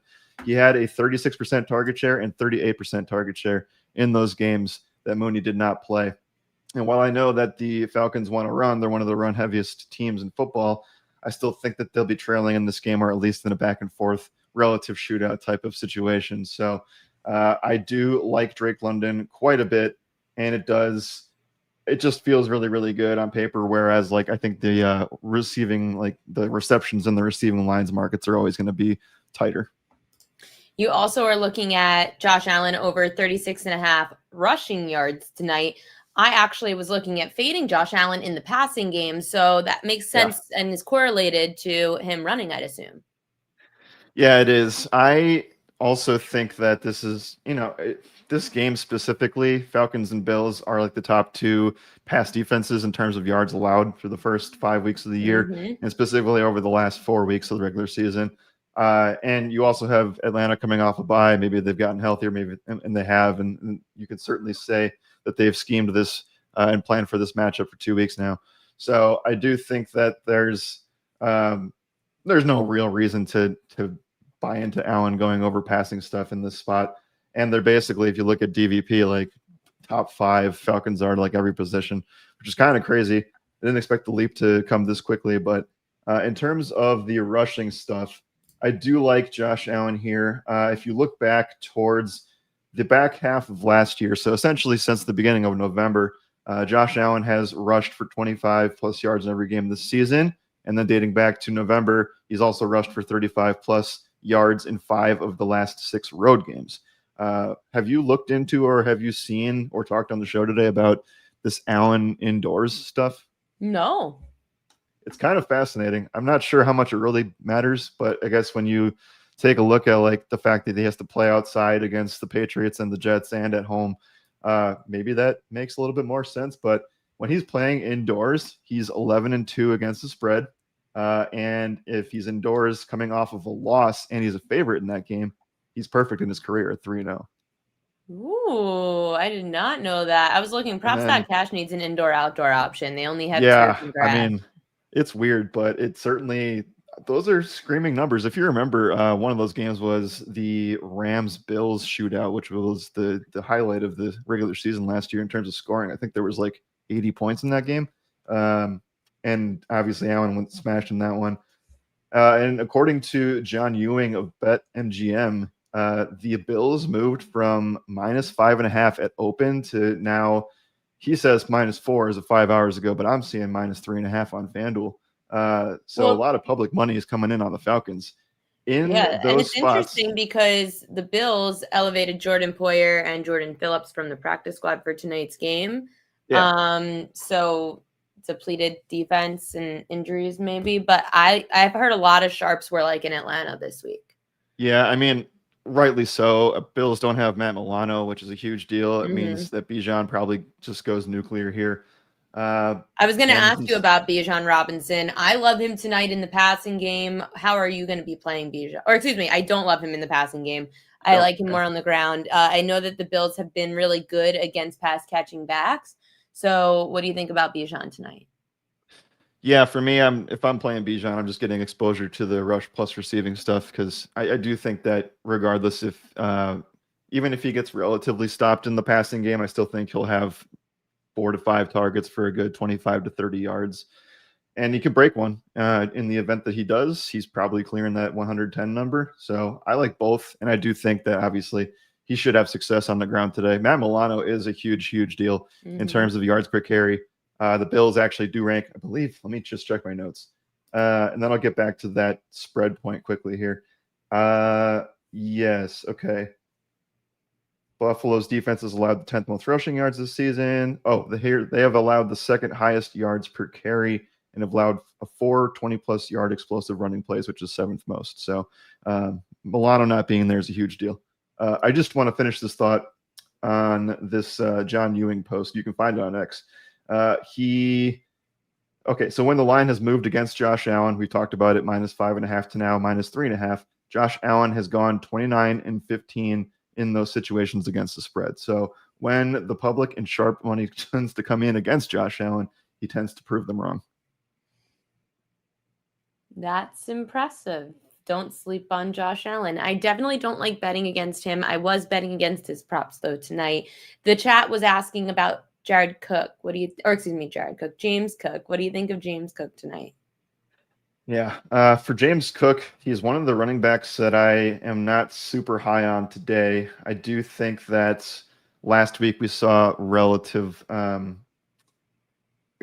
He had a 36% target share and 38% target share in those games that Mooney did not play. And while I know that the Falcons want to run, they're one of the run heaviest teams in football, I still think that they'll be trailing in this game, or at least in a back and forth relative shootout type of situation. So I do like Drake London quite a bit, and it just feels really, really good on paper. Whereas, like, I think the the receptions and the receiving lines markets are always going to be tighter. You also are looking at Josh Allen over 36.5 rushing yards tonight. I actually was looking at fading Josh Allen in the passing game, so that makes sense and is correlated to him running, I'd assume. Yeah, it is. I also think that this is, this game specifically, Falcons and Bills are like the top 2 pass defenses in terms of yards allowed for the first 5 weeks of the year, and specifically over the last 4 weeks of the regular season. And you also have Atlanta coming off a bye. Maybe they've gotten healthier, maybe, and they have. And you could certainly say that they've schemed this and planned for this matchup for 2 weeks now. So I do think that there's no real reason to buy into Allen going over passing stuff in this spot. And they're basically, if you look at DVP, like top 5 Falcons are like every position, which is kind of crazy. I didn't expect the leap to come this quickly, but in terms of the rushing stuff, I do like Josh Allen here. If you look back towards the back half of last year, so essentially since the beginning of November, Josh Allen has rushed for 25 plus yards in every game this season. And then dating back to November, he's also rushed for 35 plus yards in 5 of the last 6 road games. Have you looked into, or have you seen or talked on the show today about this Allen indoors stuff? No. It's kind of fascinating. I'm not sure how much it really matters, but I guess when you take a look at like the fact that he has to play outside against the Patriots and the Jets and at home, maybe that makes a little bit more sense. But when he's playing indoors, he's 11-2 against the spread. And if he's indoors coming off of a loss and he's a favorite in that game, he's perfect in his career at 3-0. Ooh, I did not know that. I was looking, perhaps that cash needs an indoor-outdoor option. They only have turf and grass. I mean, it's weird, but it certainly, those are screaming numbers. If you remember, one of those games was the Rams-Bills shootout, which was the highlight of the regular season last year in terms of scoring. I think there was like 80 points in that game. And obviously Allen went smashed in that one. And according to John Ewing of BetMGM, the Bills moved from -5.5 at open to now, he says -4 as of 5 hours ago, but I'm seeing -3.5 on FanDuel. So a lot of public money is coming in on the Falcons. And it's interesting because the Bills elevated Jordan Poyer and Jordan Phillips from the practice squad for tonight's game. So depleted defense and injuries maybe, but I've heard a lot of sharps were like in Atlanta this week. Yeah, I mean, rightly so. Bills don't have Matt Milano, which is a huge deal. It means that Bijan probably just goes nuclear here. I was going to ask you about Bijan Robinson. I love him tonight in the passing game. How are you going to be playing Bijan? Or excuse me, I don't love him in the passing game. I like him more on the ground. I know that the Bills have been really good against pass catching backs. So what do you think about Bijan tonight? Yeah, for me, if I'm playing Bijan, I'm just getting exposure to the rush plus receiving stuff, because I do think that regardless if even if he gets relatively stopped in the passing game, I still think he'll have 4 to 5 targets for a good 25 to 30 yards. and he could break one in the event that he does. He's probably clearing that 110 number. So I like both, and I do think that obviously he should have success on the ground today. Matt Milano is a huge deal in terms of yards per carry. The Bills actually do rank, I believe. Let me just check my notes, and then I'll get back to that spread point quickly here. Yes, okay. Buffalo's defense has allowed the 10th most rushing yards this season. Oh, they have allowed the second highest yards per carry and have allowed a 4 20-plus yard explosive running plays, which is 7th most. So Milano not being there is a huge deal. I just want to finish this thought on this John Ewing post. You can find it on X. Okay, so when the line has moved against Josh Allen, we talked about it, -5.5 to now -3.5. Josh Allen has gone 29-15 in those situations against the spread. So when the public and sharp money tends to come in against Josh Allen, he tends to prove them wrong. That's impressive. Don't sleep on Josh Allen. I definitely don't like betting against him. I was betting against his props though tonight. The chat was asking about James Cook. James Cook. What do you think of James Cook tonight? Yeah, for James Cook, he's one of the running backs that I am not super high on today. I do think that last week we saw relative, I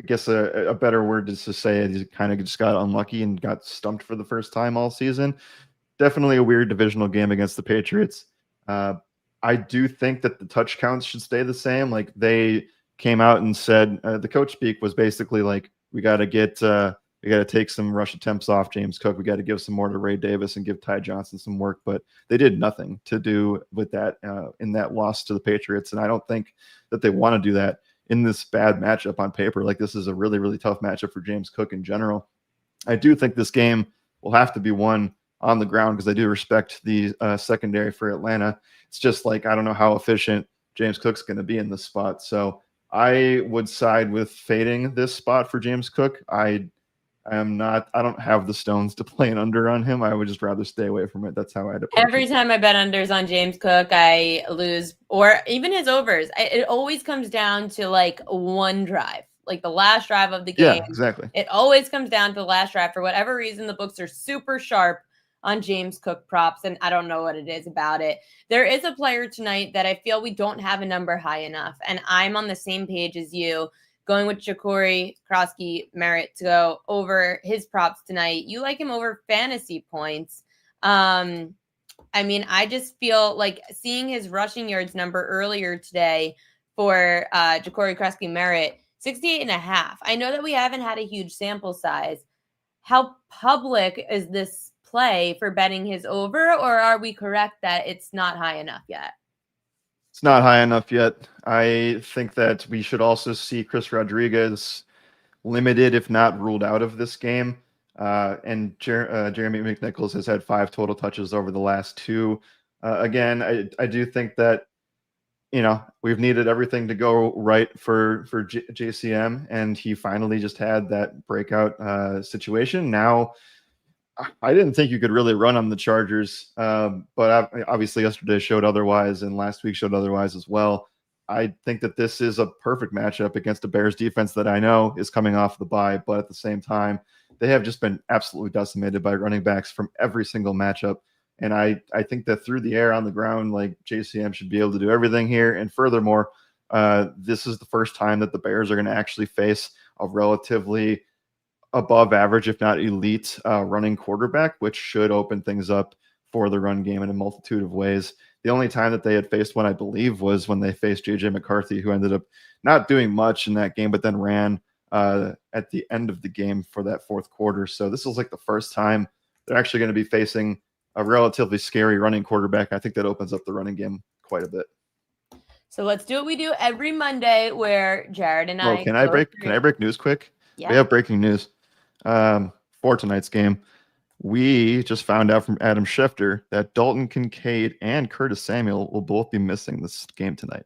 guess a better word is to say he kind of just got unlucky and got stumped for the first time all season. Definitely a weird divisional game against the Patriots. I do think that the touch counts should stay the same. Like they came out and said, the coach speak was basically like, we got to take some rush attempts off James Cook. We got to give some more to Ray Davis and give Ty Johnson some work, but they did nothing to do with that in that loss to the Patriots. And I don't think that they want to do that in this bad matchup on paper. Like this is a really tough matchup for James Cook in general. I do think this game will have to be won on the ground because I do respect the secondary for Atlanta. It's just like, I don't know how efficient James Cook's going to be in this spot. So I would side with fading this spot for James Cook. I don't have the stones to play an under on him. I would just rather stay away from it. That's how I'd approach Every it. time I bet unders on James Cook, I lose, or even his overs. It always comes down to like one drive, like the last drive of the game. Yeah, exactly. It always comes down to the last drive. For whatever reason, the books are super sharp on James Cook props, and I don't know what it is about it. There is a player tonight that I feel we don't have a number high enough, and I'm on the same page as you, going with Jacory Krosky-Merritt to go over his props tonight. You like him over fantasy points. I mean, I just feel like seeing his rushing yards number earlier today for Jacory Krosky-Merritt, 68.5. I know that we haven't had a huge sample size. How public is this play for betting his over, or are we correct that it's not high enough yet? It's not high enough yet. I think that we should also see Chris Rodriguez limited, if not ruled out of this game. And Jeremy McNichols has had 5 total touches over the last 2. Again, I do think that, we've needed everything to go right for JCM, and he finally just had that breakout situation. Now, I didn't think you could really run on the Chargers, but obviously yesterday showed otherwise, and last week showed otherwise as well. I think that this is a perfect matchup against a Bears defense that I know is coming off the bye, but at the same time, they have just been absolutely decimated by running backs from every single matchup. And I think that through the air on the ground, like JCM should be able to do everything here. And furthermore, this is the first time that the Bears are going to actually face a relatively above average, if not elite, running quarterback, which should open things up for the run game in a multitude of ways. The only time that they had faced one, I believe, was when they faced JJ McCarthy, who ended up not doing much in that game, but then ran at the end of the game for that fourth quarter. So this is like the first time they're actually going to be facing a relatively scary running quarterback. I think that opens up the running game quite a bit. So let's do what we do every Monday, where Jared and I. Can I break news quick? Yeah. We have breaking news for tonight's game. We just found out from Adam Schefter that Dalton Kincaid and Curtis Samuel will both be missing this game tonight.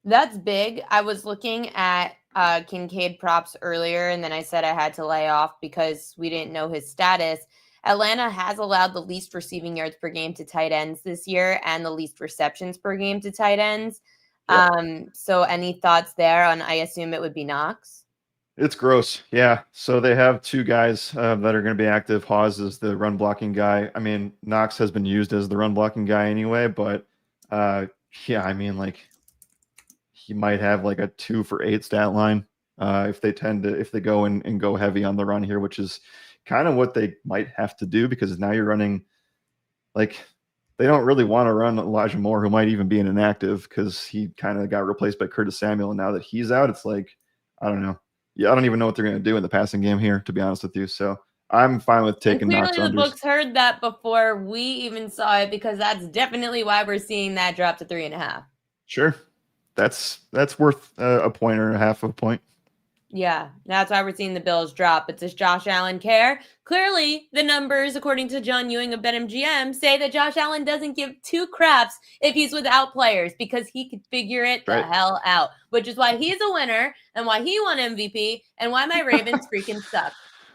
That's big. I was looking at Kincaid props earlier, and then I said I had to lay off because we didn't know his status. Atlanta has allowed the least receiving yards per game to tight ends this year and the least receptions per game to tight ends. Yep. So any thoughts there on, I assume it would be Knox? It's gross. Yeah. So they have two guys that are going to be active. Hawes is the run blocking guy. I mean, Knox has been used as the run blocking guy anyway, but yeah, I mean, like he might have like a 2 for 8 stat line if they go and go heavy on the run here, which is kind of what they might have to do because now you're running like they don't really want to run Elijah Moore, who might even be an inactive because he kind of got replaced by Curtis Samuel, and now that he's out, it's like I don't know. Yeah, I don't even know what they're going to do in the passing game here, to be honest with you. So I'm fine with taking Knox Clearly, the unders. books heard that before we even saw it because that's definitely why we're seeing that drop to 3.5. Sure, that's worth a point or a half of a point. Yeah, that's why we're seeing the Bills drop. But does Josh Allen care? Clearly, the numbers, according to John Ewing of BetMGM, say that Josh Allen doesn't give two craps if he's without players because he could figure it the hell out, which is why he's a winner and why he won MVP and why my Ravens freaking suck.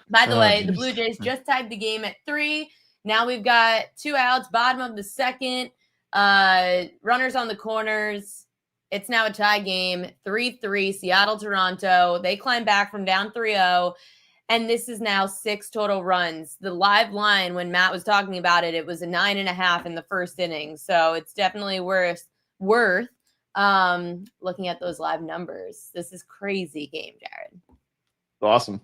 By the way, the Blue Jays just tied the game at 3. Now we've got 2 outs, bottom of the second, runners on the corners. It's now a tie game, 3-3, Seattle-Toronto. They climb back from down 3-0, and this is now 6 total runs. The live line, when Matt was talking about it, it was a 9.5 in the first inning. So it's definitely worth looking at those live numbers. This is crazy game, Jared. Awesome.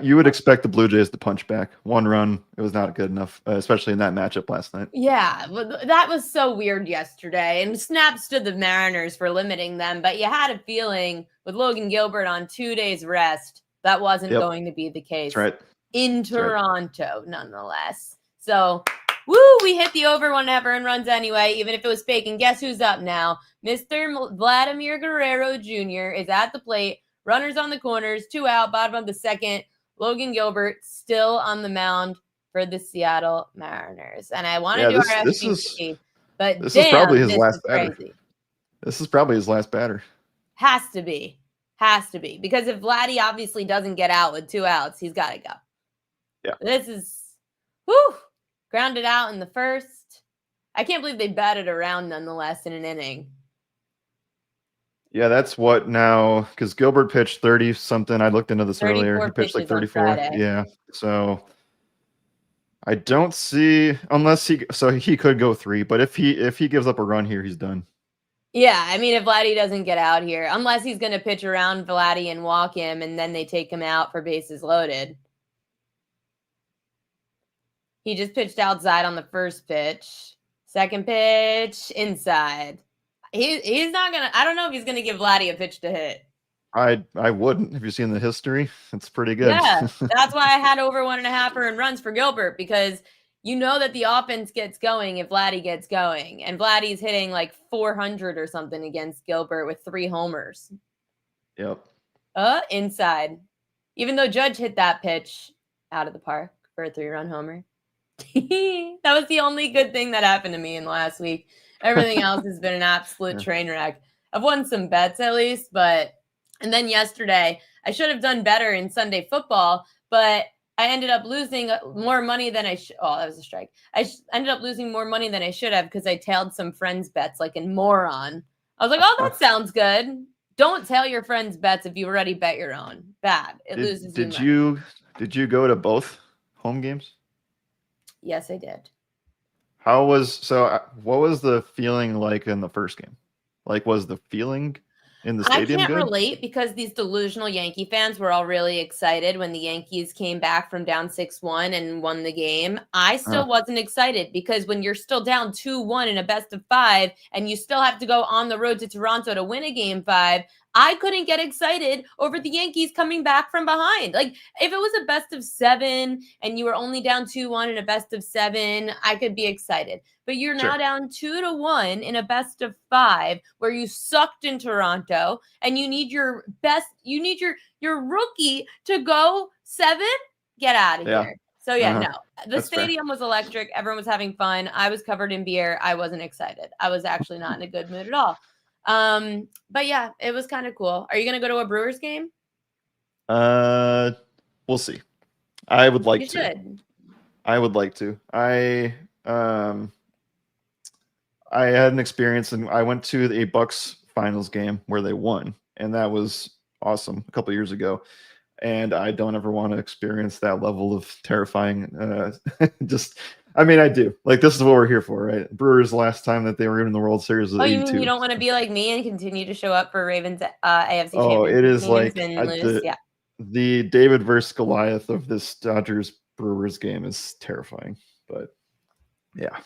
You would expect the Blue Jays to punch back. 1 run, it was not good enough, especially in that matchup last night. Yeah, that was so weird yesterday. And snaps to the Mariners for limiting them. But you had a feeling with Logan Gilbert on 2 days rest, that wasn't going to be the case. That's right. In Toronto, nonetheless. So, woo, we hit the over 1.5 earned runs anyway, even if it was fake. And guess who's up now? Mr. Vladimir Guerrero Jr. is at the plate. Runners on the corners, 2 out, bottom of the second. Logan Gilbert still on the mound for the Seattle Mariners. And I want to do our FGC, but this is probably his last batter. Crazy. This is probably his last batter. Has to be. Because if Vladdy obviously doesn't get out with 2 outs, he's got to go. Yeah. This is, grounded out in the first. I can't believe they batted around nonetheless in an inning. Yeah, that's what now, because Gilbert pitched 30-something. I looked into this earlier. He pitched like 34. Yeah. So I don't see, unless he could go 3, but if he gives up a run here, he's done. Yeah, I mean, if Vladdy doesn't get out here, unless he's going to pitch around Vladdy and walk him, and then they take him out for bases loaded. He just pitched outside on the first pitch. Second pitch, inside. He's not going to – I don't know if he's going to give Vladdy a pitch to hit. I wouldn't. Have you seen the history? It's pretty good. Yeah, that's why I had over 1.5 earned runs for Gilbert, because you know that the offense gets going if Vladdy gets going. And Vladdy's hitting like 400 or something against Gilbert with 3 homers. Yep. Inside. Even though Judge hit that pitch out of the park for a 3-run homer. That was the only good thing that happened to me in the last week. Everything else has been an absolute train wreck. I've won some bets at least, and then yesterday I should have done better in Sunday football, but I ended up losing more money than I should. Oh, that was a strike. I ended up losing more money than I should have because I tailed some friends' bets like a moron. I was like, oh, that sounds good. Don't tail your friends' bets if you already bet your own. Bad. It loses you money. Did you go to both home games? Yes, I did. What was the feeling like in the first game? Like, was the feeling in the stadium I can't good? relate because these delusional Yankee fans were all really excited when the Yankees came back from down 6-1 and won the game. I still wasn't excited because when you're still down 2-1 in a best of 5 and you still have to go on the road to Toronto to win a game 5, I couldn't get excited over the Yankees coming back from behind. Like, if it was a best of 7 and you were only down 2-1 in a best of 7, I could be excited. But you're now down 2-1 in a best of 5 where you sucked in Toronto and you need your rookie to go 7. Get out of here. So no, the stadium was electric. Everyone was having fun. I was covered in beer. I wasn't excited. I was actually not in a good mood at all. But yeah, it was kind of cool. Are you going to go to a Brewers game? We'll see. I would like to. Should. I would like to. I had an experience, and I went to a Bucks finals game where they won, and that was awesome a couple years ago. And I don't ever want to experience that level of terrifying. I do. Like, this is what we're here for, right? Brewers last time that they were in the World Series was Oh, you 82. mean you don't want to be like me and continue to show up for Ravens AFC Oh, it Championship is games like and lose? Yeah. the David versus Goliath of this Dodgers Brewers game is terrifying. But yeah.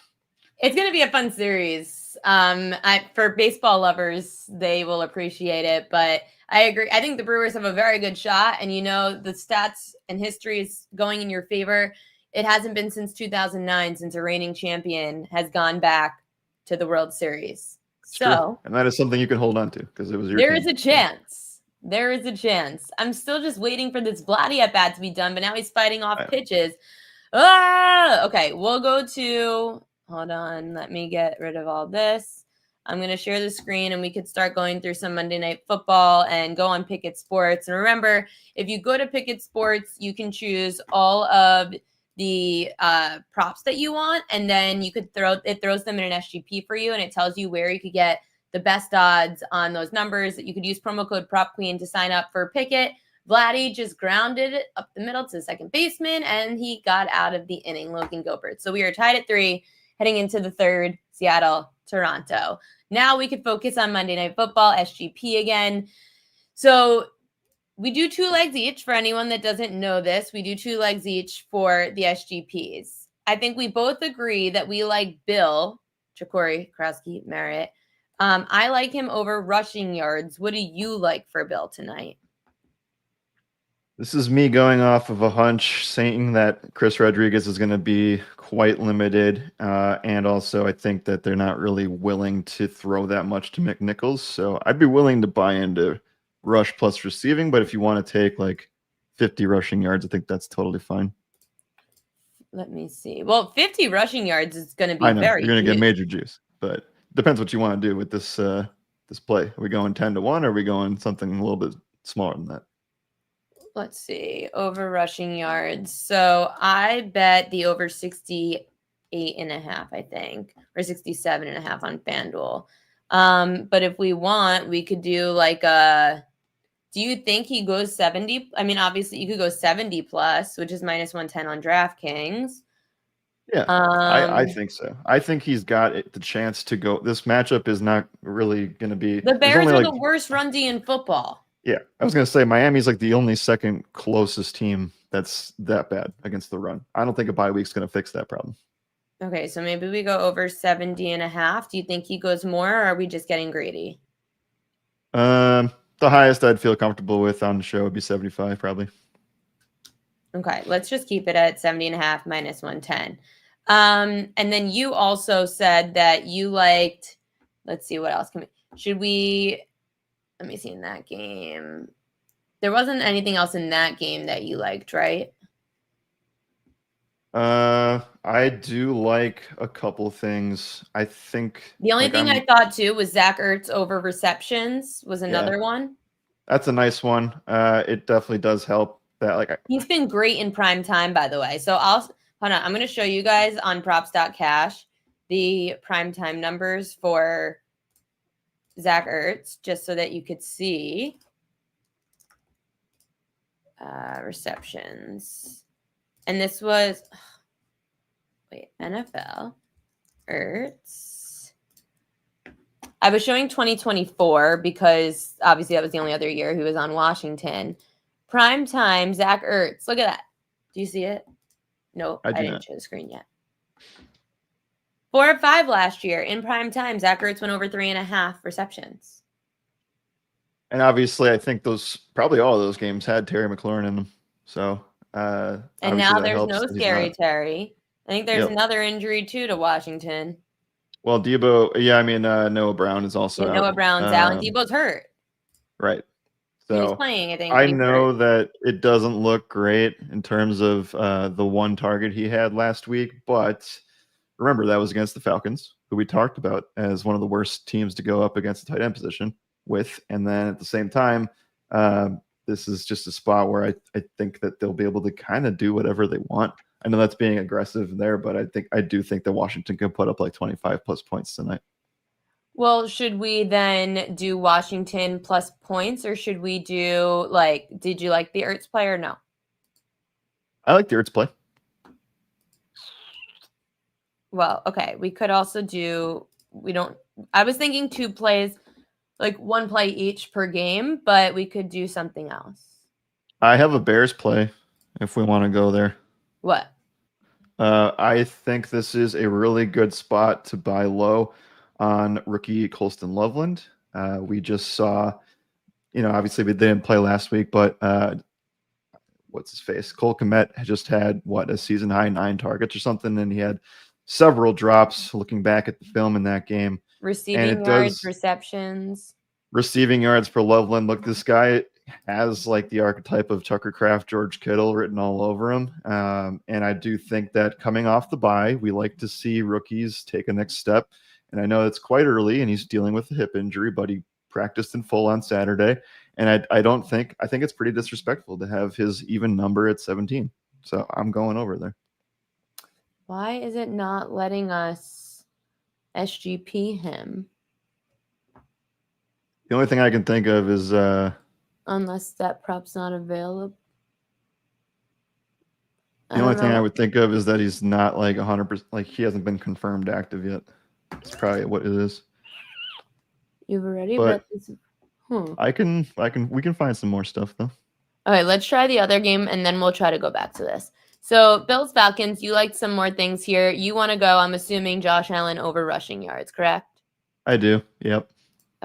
It's going to be a fun series. For baseball lovers, they will appreciate it. But I agree. I think the Brewers have a very good shot. And, the stats and history is going in your favor. It hasn't been since 2009 since a reigning champion has gone back to the World Series. It's true. And that is something you can hold on to because it was your There team. is a chance. There is a chance. I'm still just waiting for this Vladdy at bat to be done, but now he's fighting off pitches. Okay, we'll go to... Hold on, let me get rid of all this. I'm going to share the screen and we could start going through some Monday Night Football and go on Pickett Sports. And remember, if you go to Pickett Sports, you can choose all of the props that you want, and then you could throws them in an SGP for you, and it tells you where you could get the best odds on those numbers. You could use promo code PropQueen to sign up for Pickett. Vladdy just grounded it up the middle to the second baseman, and he got out of the inning, Logan Gilbert. So we are tied at 3. Heading into the third, Seattle, Toronto. Now we could focus on Monday Night Football, SGP again. So we do 2 legs each. For anyone that doesn't know this, we do 2 legs each for the SGPs. I think we both agree that we like Bill, Chakori, Krowski, Merritt. I like him over rushing yards. What do you like for Bill tonight? This is me going off of a hunch saying that Chris Rodriguez is going to be quite limited. And also I think that they're not really willing to throw that much to McNichols. So I'd be willing to buy into rush plus receiving. But if you want to take like 50 rushing yards, I think that's totally fine. Let me see. Well, 50 rushing yards is going to be I know, very you're going to huge. get major juice, but depends what you want to do with this this play. Are we going 10-1 or are we going something a little bit smaller than that? Let's see, over rushing yards. So I bet the over 68.5, I think, or 67.5 on FanDuel. But if we want, we could do like do you think he goes 70? I mean, obviously you could go 70 plus, which is minus 110 on DraftKings. Yeah, I think so. I think he's got the chance to go. This matchup is not really going to be. The Bears are the worst run D in football. Yeah, I was going to say Miami's like the only second closest team that's that bad against the run. I don't think a bye week's going to fix that problem. Okay, so maybe we go over 70.5. Do you think he goes more, or are we just getting greedy? The highest I'd feel comfortable with on the show would be 75, probably. Okay, let's just keep it at 70.5 minus 110. And then you also said that you liked, let's see, what else should we, let me see, in that game. There wasn't anything else in that game that you liked, right? I do like a couple things. I think the only thing I thought too was Zach Ertz over receptions was another one. That's a nice one. It definitely does help. That he's been great in prime time, by the way. So hold on. I'm going to show you guys on props.cash the primetime numbers for Zach Ertz, just so that you could see receptions. And this was, NFL Ertz. I was showing 2024 because obviously that was the only other year he was on Washington. Primetime, Zach Ertz. Look at that. Do you see it? Nope, I didn't show the screen yet. 4 of 5 last year in prime time. Zach Ertz went over 3.5 receptions. And obviously, I think probably all of those games had Terry McLaurin in them. So, and now there's no scary Terry. I think there's another injury too to Washington. Well, Debo, Noah Brown is also out. Noah Brown's out and Debo's hurt. Right. So he was playing, I think. I know that it doesn't look great in terms of the one target he had last week, but remember that was against the Falcons, who we talked about as one of the worst teams to go up against the tight end position with. And then at the same time, this is just a spot where I think that they'll be able to kind of do whatever they want. I know that's being aggressive there, but I do think that Washington can put up like 25 plus points tonight. Well, should we then do Washington plus points, or should we do like? Did you like the Ertz play or no? I like the Ertz play. Well, okay. We could also do. We don't. I was thinking 2 plays, like 1 play each per game, but we could do something else. I have a Bears play if we want to go there. What? I think this is a really good spot to buy low on rookie Colston Loveland. We just saw, obviously they didn't play last week, but what's his face? Cole Kmet just had a season high 9 targets or something, and he had several drops looking back at the film in that game. Receiving yards, receptions. Receiving yards for Loveland. Look, this guy has like the archetype of Tucker Kraft, George Kittle written all over him. And I do think that coming off the bye, we like to see rookies take a next step. And I know it's quite early and he's dealing with a hip injury, but he practiced in full on Saturday. And I think it's pretty disrespectful to have his even number at 17. So I'm going over there. Why is it not letting us SGP him? The only thing I can think of is unless that prop's not available. The only thing I would think of is that he's not like 100%, like he hasn't been confirmed active yet. That's probably what it is. You've already but we can find some more stuff though. Okay, let's try the other game and then we'll try to go back to this. So Bills Falcons, you liked some more things here. You want to go, I'm assuming, Josh Allen over rushing yards, correct? I do. Yep.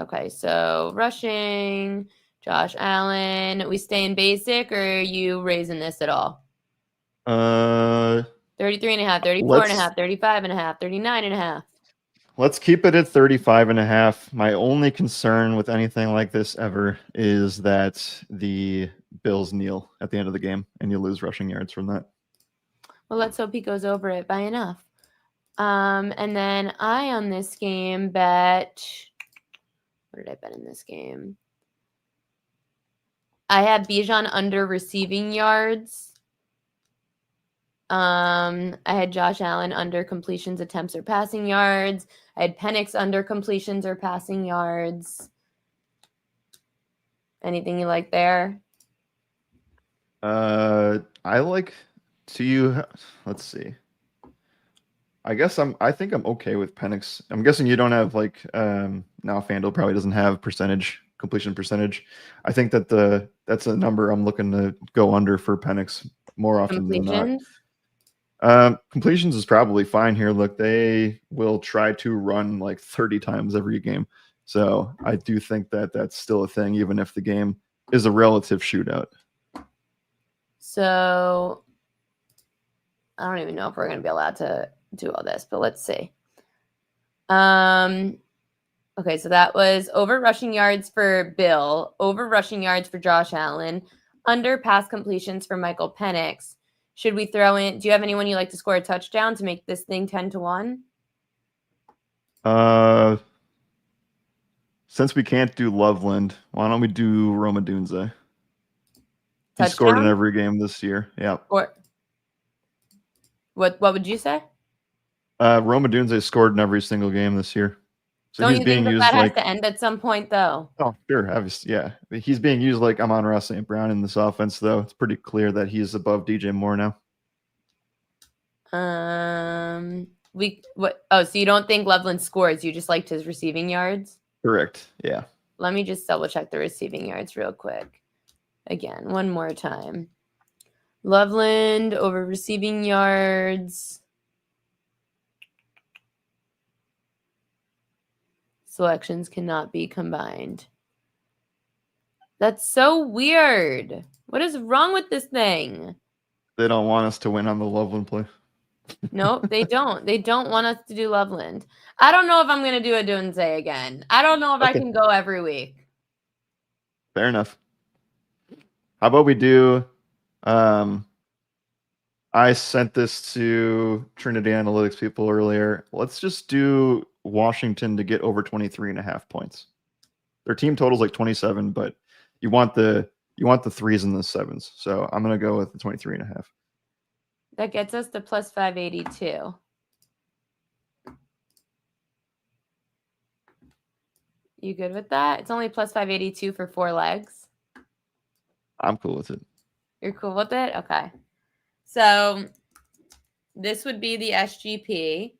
Okay, so rushing, Josh Allen. We stay in basic, or are you raising this at all? 33.5, 34.5, 35.5, 39.5. Let's keep it at 35.5. My only concern with anything like this ever is that the Bills kneel at the end of the game and you lose rushing yards from that. Well, let's hope he goes over it by enough. And then I on this game bet. What did I bet in this game? I had Bijan under receiving yards. I had Josh Allen under completions, attempts, or passing yards. I had Penix under completions or passing yards. Anything you like there? I like to. Let's see. I think I'm okay with Penix. I'm guessing you don't have like now FanDuel probably doesn't have completion percentage. I think that's a number I'm looking to go under for Penix more often than not. Completions is probably fine here. Look, they will try to run like 30 times every game. So I do think that that's still a thing, even if the game is a relative shootout. So I don't even know if we're going to be allowed to do all this, but let's see. Okay, so that was over rushing yards for Bill, over rushing yards for Josh Allen, under pass completions for Michael Penix. Should we throw in? Do you have anyone you like to score a touchdown to make this thing 10-1? Since we can't do Loveland, why don't we do Roma Dunze? He scored in every game this year. Yeah. Or what would you say? Roma Dunze scored in every single game this year. So don't you think that has to end at some point, though? Oh, sure. Obviously, yeah. He's being used like Amon-Ra St. Brown in this offense, though. It's pretty clear that he's above DJ Moore now. So you don't think Loveland scores? You just liked his receiving yards? Correct. Yeah. Let me just double check the receiving yards real quick. Again, one more time. Loveland over receiving yards. Selections cannot be combined. That's so weird. What is wrong with this thing? They don't want us to win on the Loveland play. Nope, they don't. They don't want us to do Loveland. I don't know if I'm going to do a Dunze again. I don't know if I can go every week. Fair enough. How about we do I sent this to Trinity Analytics people earlier. Let's just do Washington to get over 23.5 points. Their team total's like 27, but you want the threes and the sevens. So I'm going to go with the 23.5. That gets us to plus 582. You good with that? It's only plus 582 for 4 legs. I'm cool with it. You're cool with it? Okay. So this would be the SGP.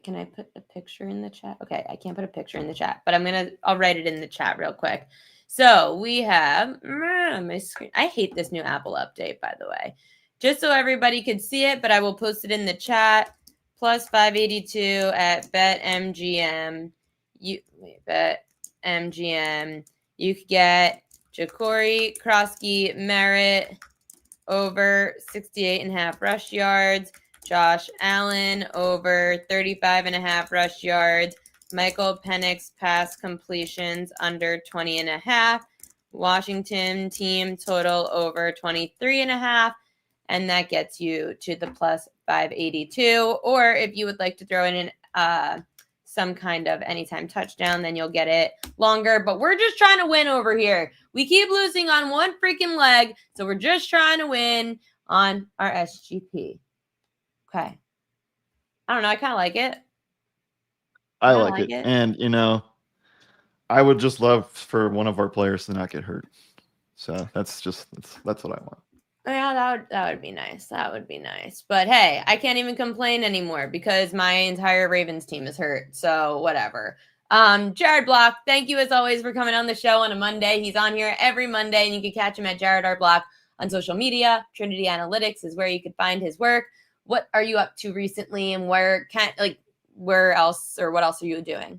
Can I put a picture in the chat? Okay, I can't put a picture in the chat, but I'll write it in the chat real quick. So we have my screen. I hate this new Apple update, by the way. Just so everybody could see it, but I will post it in the chat. Plus 582 at BetMGM. BetMGM. You could get Ja'Cory, Krosky, Merritt over 68.5 rush yards. Josh Allen over 35.5 rush yards. Michael Penix pass completions under 20.5. Washington team total over 23.5. And that gets you to the plus 582. Or if you would like to throw in some kind of anytime touchdown, then you'll get it longer. But we're just trying to win over here. We keep losing on one freaking leg, so we're just trying to win on our SGP. Okay. I don't know. I kind of like it. I like it. And, I would just love for one of our players to not get hurt. So that's what I want. Yeah, that would be nice. That would be nice. But hey, I can't even complain anymore because my entire Ravens team is hurt. So whatever. Jared Block, thank you as always for coming on the show on a Monday. He's on here every Monday, and you can catch him at Jared R. Block on social media. Trinity Analytics is where you can find his work. What are you up to recently, and where else or what else are you doing?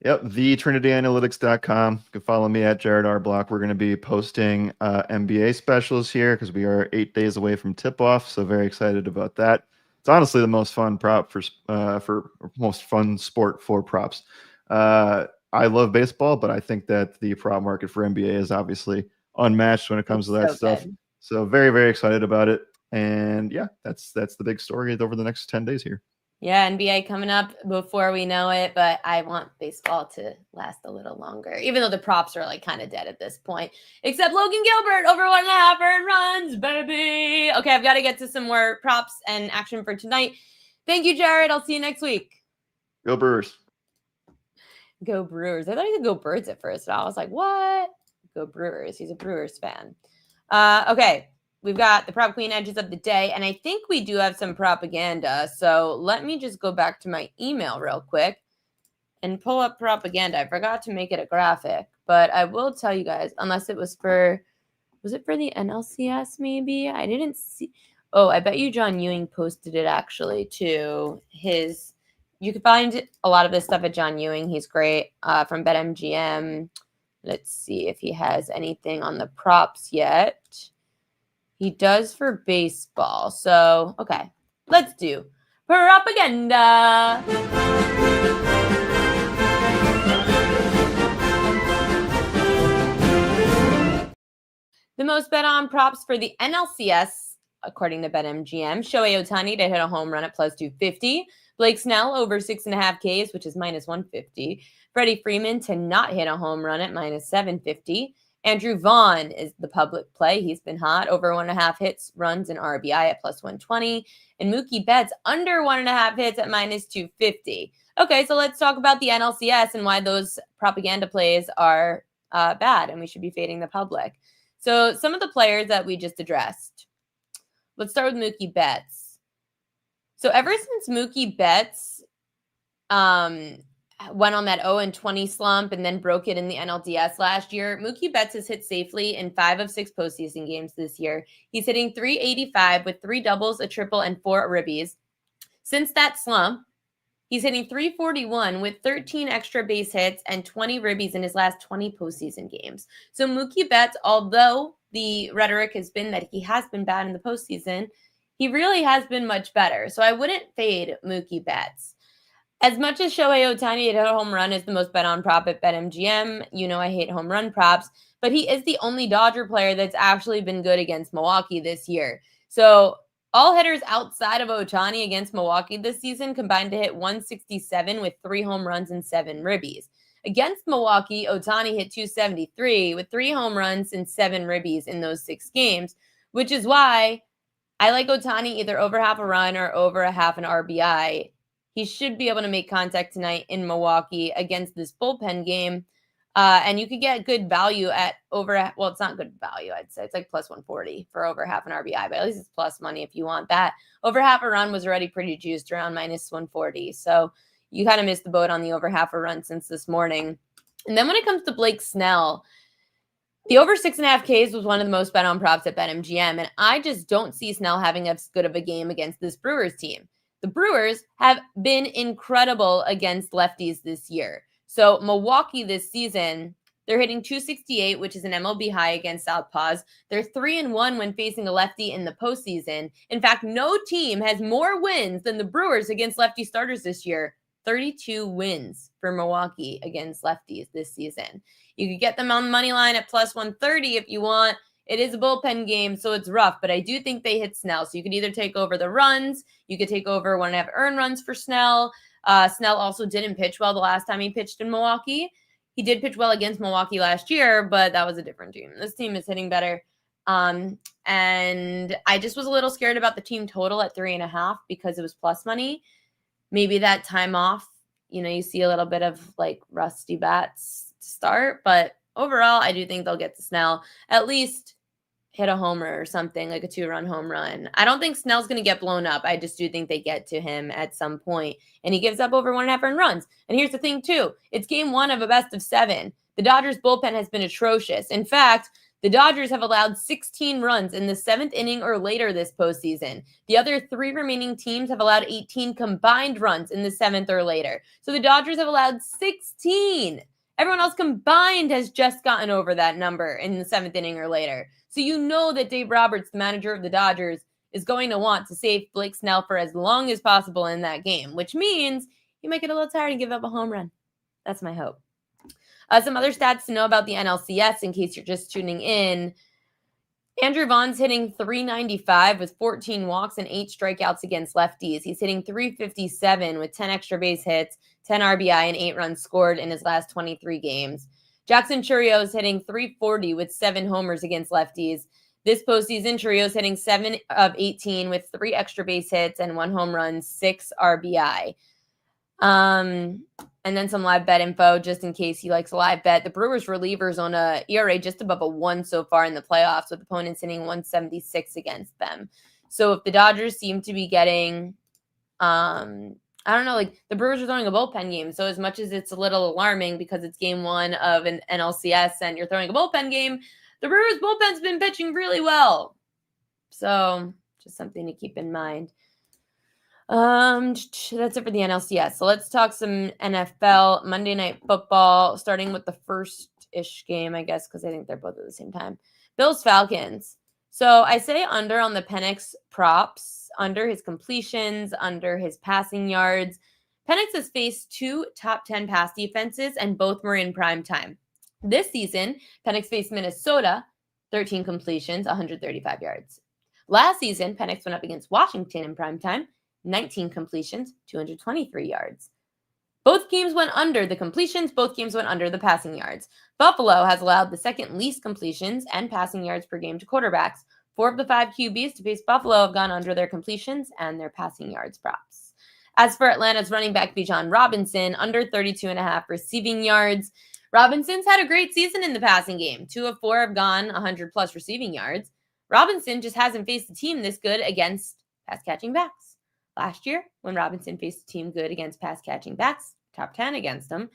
Yep, thetrinityanalytics.com. You can follow me at Jared R. Block. We're going to be posting NBA specials here because we are 8 days away from tip-off, so very excited about that. It's honestly the most fun prop for most fun sport for props. I love baseball, but I think that the prop market for NBA is obviously unmatched when it comes to that stuff. Good. So very, very excited about it. And yeah, that's the big story over the next 10 days here. Yeah, NBA coming up before we know it, but I want baseball to last a little longer, even though the props are like kind of dead at this point. Except Logan Gilbert over 1.5 earned runs, baby. Okay, I've got to get to some more props and action for tonight. Thank you, Jared. I'll see you next week. Go Brewers. Go Brewers. I thought he said go Birds at first. I was like, what? Go Brewers. He's a Brewers fan. Okay. We've got the prop queen edges of the day, and I think we do have some propaganda. So let me just go back to my email real quick and pull up propaganda. I forgot to make it a graphic, but I will tell you guys, unless it was it for the NLCS maybe? I didn't see. Oh, I bet you John Ewing posted it actually to his. You can find a lot of this stuff at John Ewing. He's great from BetMGM. Let's see if he has anything on the props yet. He does for baseball. So, okay, let's do propaganda. The most bet on props for the NLCS, according to BetMGM, Shohei Ohtani to hit a home run at plus 250. Blake Snell over 6.5 Ks, which is minus 150. Freddie Freeman to not hit a home run at minus 750. Andrew Vaughn is the public play. He's been hot. Over 1.5 hits, runs, and RBI at plus 120. And Mookie Betts under 1.5 hits at minus 250. Okay, so let's talk about the NLCS and why those propaganda plays are bad and we should be fading the public. So some of the players that we just addressed. Let's start with Mookie Betts. So ever since Mookie Betts went on that 0-20 slump and then broke it in the NLDS last year, Mookie Betts has hit safely in 5 of 6 postseason games this year. He's hitting .385 with 3 doubles, a triple, and 4 ribbies. Since that slump, he's hitting .341 with 13 extra base hits and 20 ribbies in his last 20 postseason games. So Mookie Betts, although the rhetoric has been that he has been bad in the postseason, he really has been much better. So I wouldn't fade Mookie Betts. As much as Shohei Ohtani hit a home run is the most bet on prop at BetMGM, you know I hate home run props, but he is the only Dodger player that's actually been good against Milwaukee this year. So all hitters outside of Ohtani against Milwaukee this season combined to hit 167 with 3 home runs and 7 ribbies. Against Milwaukee, Ohtani hit 273 with 3 home runs and 7 ribbies in those 6 games, which is why I like Ohtani either over half a run or over a half an RBI He should be able to make contact tonight in Milwaukee against this bullpen game. And you could get good value at over, well, it's not good value, I'd say. It's like plus 140 for over half an RBI, but at least it's plus money if you want that. Over half a run was already pretty juiced, around minus 140. So you kind of missed the boat on the over half a run since this morning. And then when it comes to Blake Snell, the over 6.5 Ks was one of the most bet on props at BetMGM, and I just don't see Snell having as good of a game against this Brewers team. The Brewers have been incredible against lefties this year. So Milwaukee this season, they're hitting 268, which is an MLB high against southpaws. They're 3-1 when facing a lefty in the postseason. In fact, no team has more wins than the Brewers against lefty starters this year. 32 wins for Milwaukee against lefties this season. You could get them on the money line at plus 130 if you want. It is a bullpen game, so it's rough, but I do think they hit Snell. So you could either take over the runs, you could take over 1.5 earned runs for Snell. Snell also didn't pitch well the last time he pitched in Milwaukee. He did pitch well against Milwaukee last year, but that was a different team. This team is hitting better. And I just was a little scared about the team total at 3.5 because it was plus money. Maybe that time off, you see a little bit of like rusty bats to start, but overall, I do think they'll get to Snell, at least hit a homer or something, like a 2-run home run. I don't think Snell's going to get blown up. I just do think they get to him at some point, and he gives up over 1.5 earned runs. And here's the thing, too. It's game 1 of a best of 7. The Dodgers bullpen has been atrocious. In fact, the Dodgers have allowed 16 runs in the 7th inning or later this postseason. The other 3 remaining teams have allowed 18 combined runs in the 7th or later. So the Dodgers have allowed 16. Everyone else combined has just gotten over that number in the 7th inning or later. So you know that Dave Roberts, the manager of the Dodgers, is going to want to save Blake Snell for as long as possible in that game, which means he might get a little tired and give up a home run. That's my hope. Some other stats to know about the NLCS in case you're just tuning in. Andrew Vaughn's hitting .395 with 14 walks and 8 strikeouts against lefties. He's hitting .357 with 10 extra base hits, 10 RBI, and 8 runs scored in his last 23 games. Jackson Churrio's hitting .340 with 7 homers against lefties. This postseason, Churrio's hitting 7 of 18 with 3 extra base hits and 1 home run, 6 RBI. And then some live bet info, just in case he likes a live bet. The Brewers relievers on a ERA just above a 1 so far in the playoffs, with opponents hitting 176 against them. So if the Dodgers seem to be getting, I don't know, like the Brewers are throwing a bullpen game. So as much as it's a little alarming because it's game 1 of an NLCS and you're throwing a bullpen game, the Brewers bullpen's been pitching really well. So just something to keep in mind. That's it for the NLCS. So let's talk some NFL Monday Night Football, starting with the first-ish game, I guess, because I think they're both at the same time. Bills-Falcons. So I say under on the Penix props, under his completions, under his passing yards. Penix has faced 2 top 10 pass defenses, and both were in prime time. This season, Penix faced Minnesota, 13 completions, 135 yards. Last season, Penix went up against Washington in prime time, 19 completions, 223 yards. Both games went under the completions. Both games went under the passing yards. Buffalo has allowed the second least completions and passing yards per game to quarterbacks. 4 of the 5 QBs to face Buffalo have gone under their completions and their passing yards props. As for Atlanta's running back Bijan Robinson, under 32.5 receiving yards. Robinson's had a great season in the passing game. 2 of 4 have gone 100-plus receiving yards. Robinson just hasn't faced a team this good against pass-catching backs. Last year, when Robinson faced a team good against pass-catching backs, top 10 against them,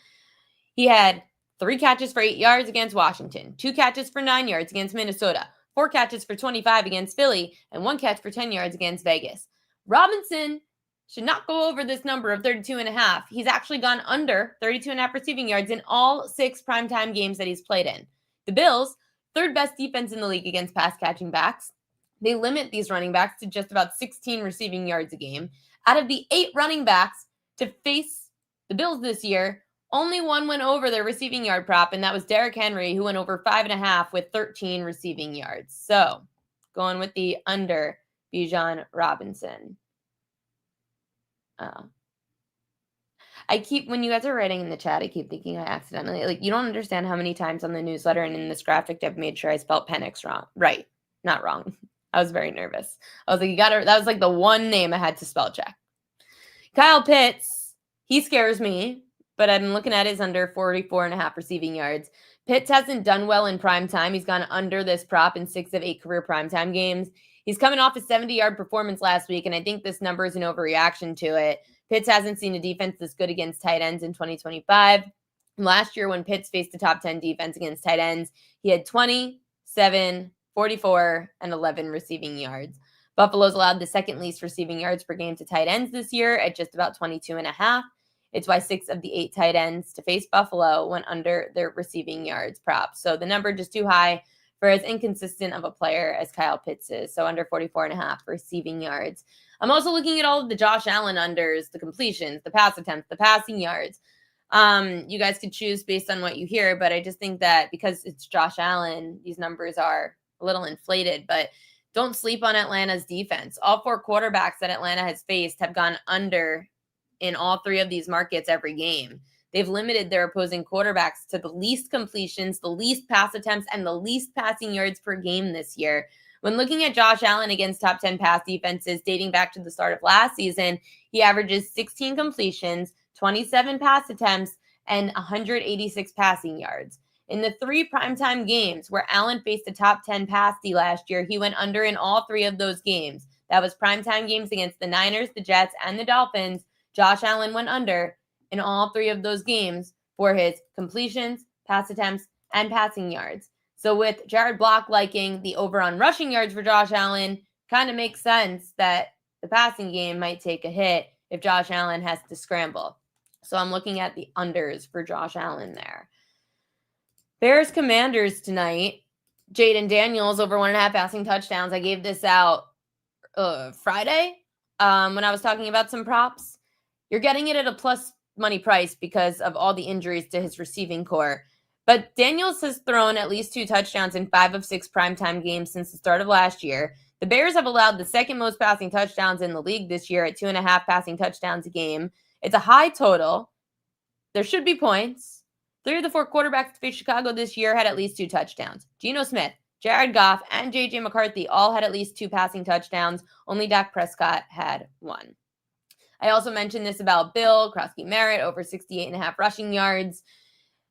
he had 3 catches for 8 yards against Washington, 2 catches for 9 yards against Minnesota, 4 catches for 25 against Philly, and 1 catch for 10 yards against Vegas. Robinson should not go over this number of 32.5. He's actually gone under 32.5 receiving yards in all 6 primetime games that he's played in. The Bills, 3rd best defense in the league against pass-catching backs. They limit these running backs to just about 16 receiving yards a game. Out of the 8 running backs to face the Bills this year, only 1 went over their receiving yard prop, and that was Derrick Henry, who went over 5.5 with 13 receiving yards. So, going with the under Bijan Robinson. When you guys are writing in the chat, I keep thinking I accidentally, you don't understand how many times on the newsletter and in this graphic I've made sure I spelled Penix wrong. Right, not wrong. I was very nervous. I was like, that was like the one name I had to spell check. Kyle Pitts He scares me, but I'm looking at his under 44.5 receiving yards. Pitts hasn't done well in prime time. He's gone under this prop in 6 of 8 career primetime games. He's coming off a 70-yard performance last week, and I think this number is an overreaction to it. Pitts hasn't seen a defense this good against tight ends in 2025. Last year, when Pitts faced a top 10 defense against tight ends, he had 27, 44, and 11 receiving yards. Buffalo's allowed the second least receiving yards per game to tight ends this year at just about 22.5. It's why 6 of the 8 tight ends to face Buffalo went under their receiving yards prop. So the number just too high for as inconsistent of a player as Kyle Pitts is. So under 44.5 receiving yards. I'm also looking at all of the Josh Allen unders, the completions, the pass attempts, the passing yards. You guys could choose based on what you hear, but I just think that because it's Josh Allen, these numbers are a little inflated, but don't sleep on Atlanta's defense. All 4 quarterbacks that Atlanta has faced have gone under in all 3 of these markets every game. They've limited their opposing quarterbacks to the least completions, the least pass attempts, and the least passing yards per game this year. When looking at Josh Allen against top 10 pass defenses dating back to the start of last season, he averages 16 completions, 27 pass attempts, and 186 passing yards. In the 3 primetime games where Allen faced a top 10 pass D last year, he went under in all 3 of those games. That was primetime games against the Niners, the Jets, and the Dolphins. Josh Allen went under in all 3 of those games for his completions, pass attempts, and passing yards. So with Jared Block liking the over on rushing yards for Josh Allen, kind of makes sense that the passing game might take a hit if Josh Allen has to scramble. So I'm looking at the unders for Josh Allen there. Bears Commanders tonight. Jaden Daniels over 1.5 passing touchdowns. I gave this out Friday when I was talking about some props. You're getting it at a plus money price because of all the injuries to his receiving core. But Daniels has thrown at least 2 touchdowns in 5 of 6 primetime games since the start of last year. The Bears have allowed the second most passing touchdowns in the league this year at 2.5 passing touchdowns a game. It's a high total. There should be points. 3 of the 4 quarterbacks to face Chicago this year had at least 2 touchdowns. Geno Smith, Jared Goff, and J.J. McCarthy all had at least 2 passing touchdowns. Only Dak Prescott had 1. I also mentioned this about Bill Krosky-Merritt, over 68.5 rushing yards.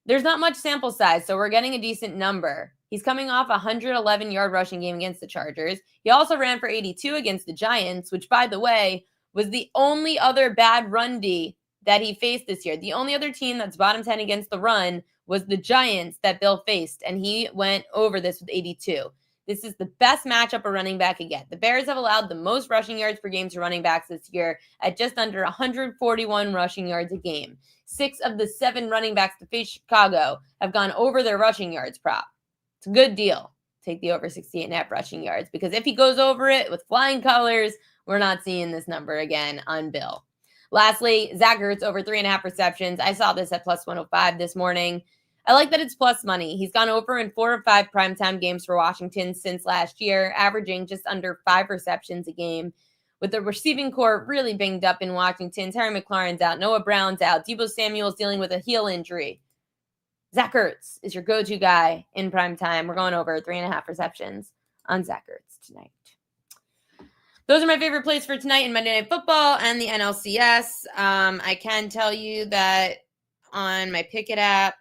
There's not much sample size, so we're getting a decent number. He's coming off a 111-yard rushing game against the Chargers. He also ran for 82 against the Giants, which, by the way, was the only other bad run D that he faced this year. The only other team that's bottom 10 against the run was the Giants that Bill faced, and he went over this with 82. This is the best matchup a running back can get. The Bears have allowed the most rushing yards per game to running backs this year at just under 141 rushing yards a game. 6 of the 7 running backs to face Chicago have gone over their rushing yards prop. It's a good deal. Take the over 68.5 rushing yards, because if he goes over it with flying colors, we're not seeing this number again on Bill. Lastly, Zach Ertz over 3.5 receptions. I saw this at plus 105 this morning. I like that it's plus money. He's gone over in 4 of 5 primetime games for Washington since last year, averaging just under 5 receptions a game. With the receiving core really banged up in Washington, Terry McLaurin's out, Noah Brown's out, Deebo Samuel's dealing with a heel injury. Zach Ertz is your go-to guy in primetime. We're going over 3.5 receptions on Zach Ertz tonight. Those are my favorite plays for tonight in Monday Night Football and the NLCS. I can tell you that on my Pickett app,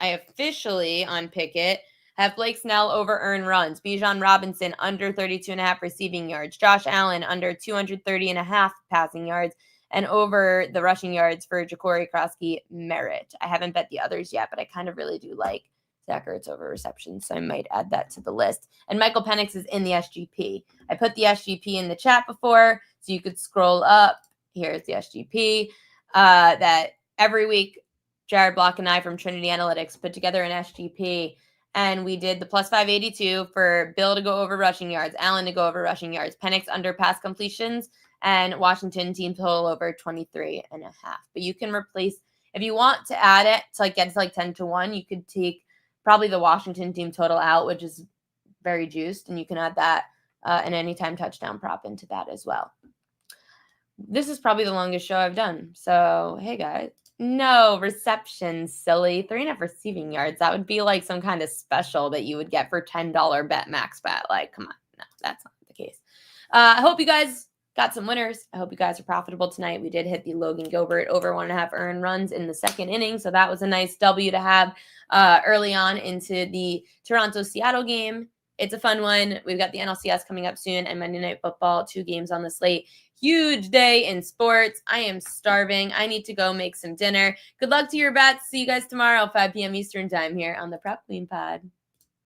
I officially on Pickett have Blake Snell over earned runs, Bijan Robinson under 32.5 receiving yards, Josh Allen under 230.5 passing yards, and over the rushing yards for Ja'Cory Krosky-Merritt. I haven't bet the others yet, but I kind of really do like Zach Ertz over receptions, so I might add that to the list. And Michael Penix is in the SGP. I put the SGP in the chat before, so you could scroll up. Here's the SGP that every week Jared Block and I from Trinity Analytics put together an SGP, and we did the plus 582 for Bill to go over rushing yards, Allen to go over rushing yards, Penix under pass completions, and Washington team total over 23.5. But you can replace, if you want to add it to like get to like 10-1, you could take probably the Washington team total out, which is very juiced, and you can add that an anytime touchdown prop into that as well. This is probably the longest show I've done. So, hey guys. No receptions, silly. 3.5 receiving yards. That would be like some kind of special that you would get for $10 bet max bet. Like, come on. No, that's not the case. I hope you guys got some winners. I hope you guys are profitable tonight. We did hit the Logan Gilbert over 1.5 earned runs in the second inning. So that was a nice W to have early on into the Toronto-Seattle game. It's a fun one. We've got the NLCS coming up soon and Monday Night Football, 2 games on the slate. Huge day in sports. I am starving. I need to go make some dinner. Good luck to your bets. See you guys tomorrow, 5 p.m. Eastern time here on the Prep Queen Pod.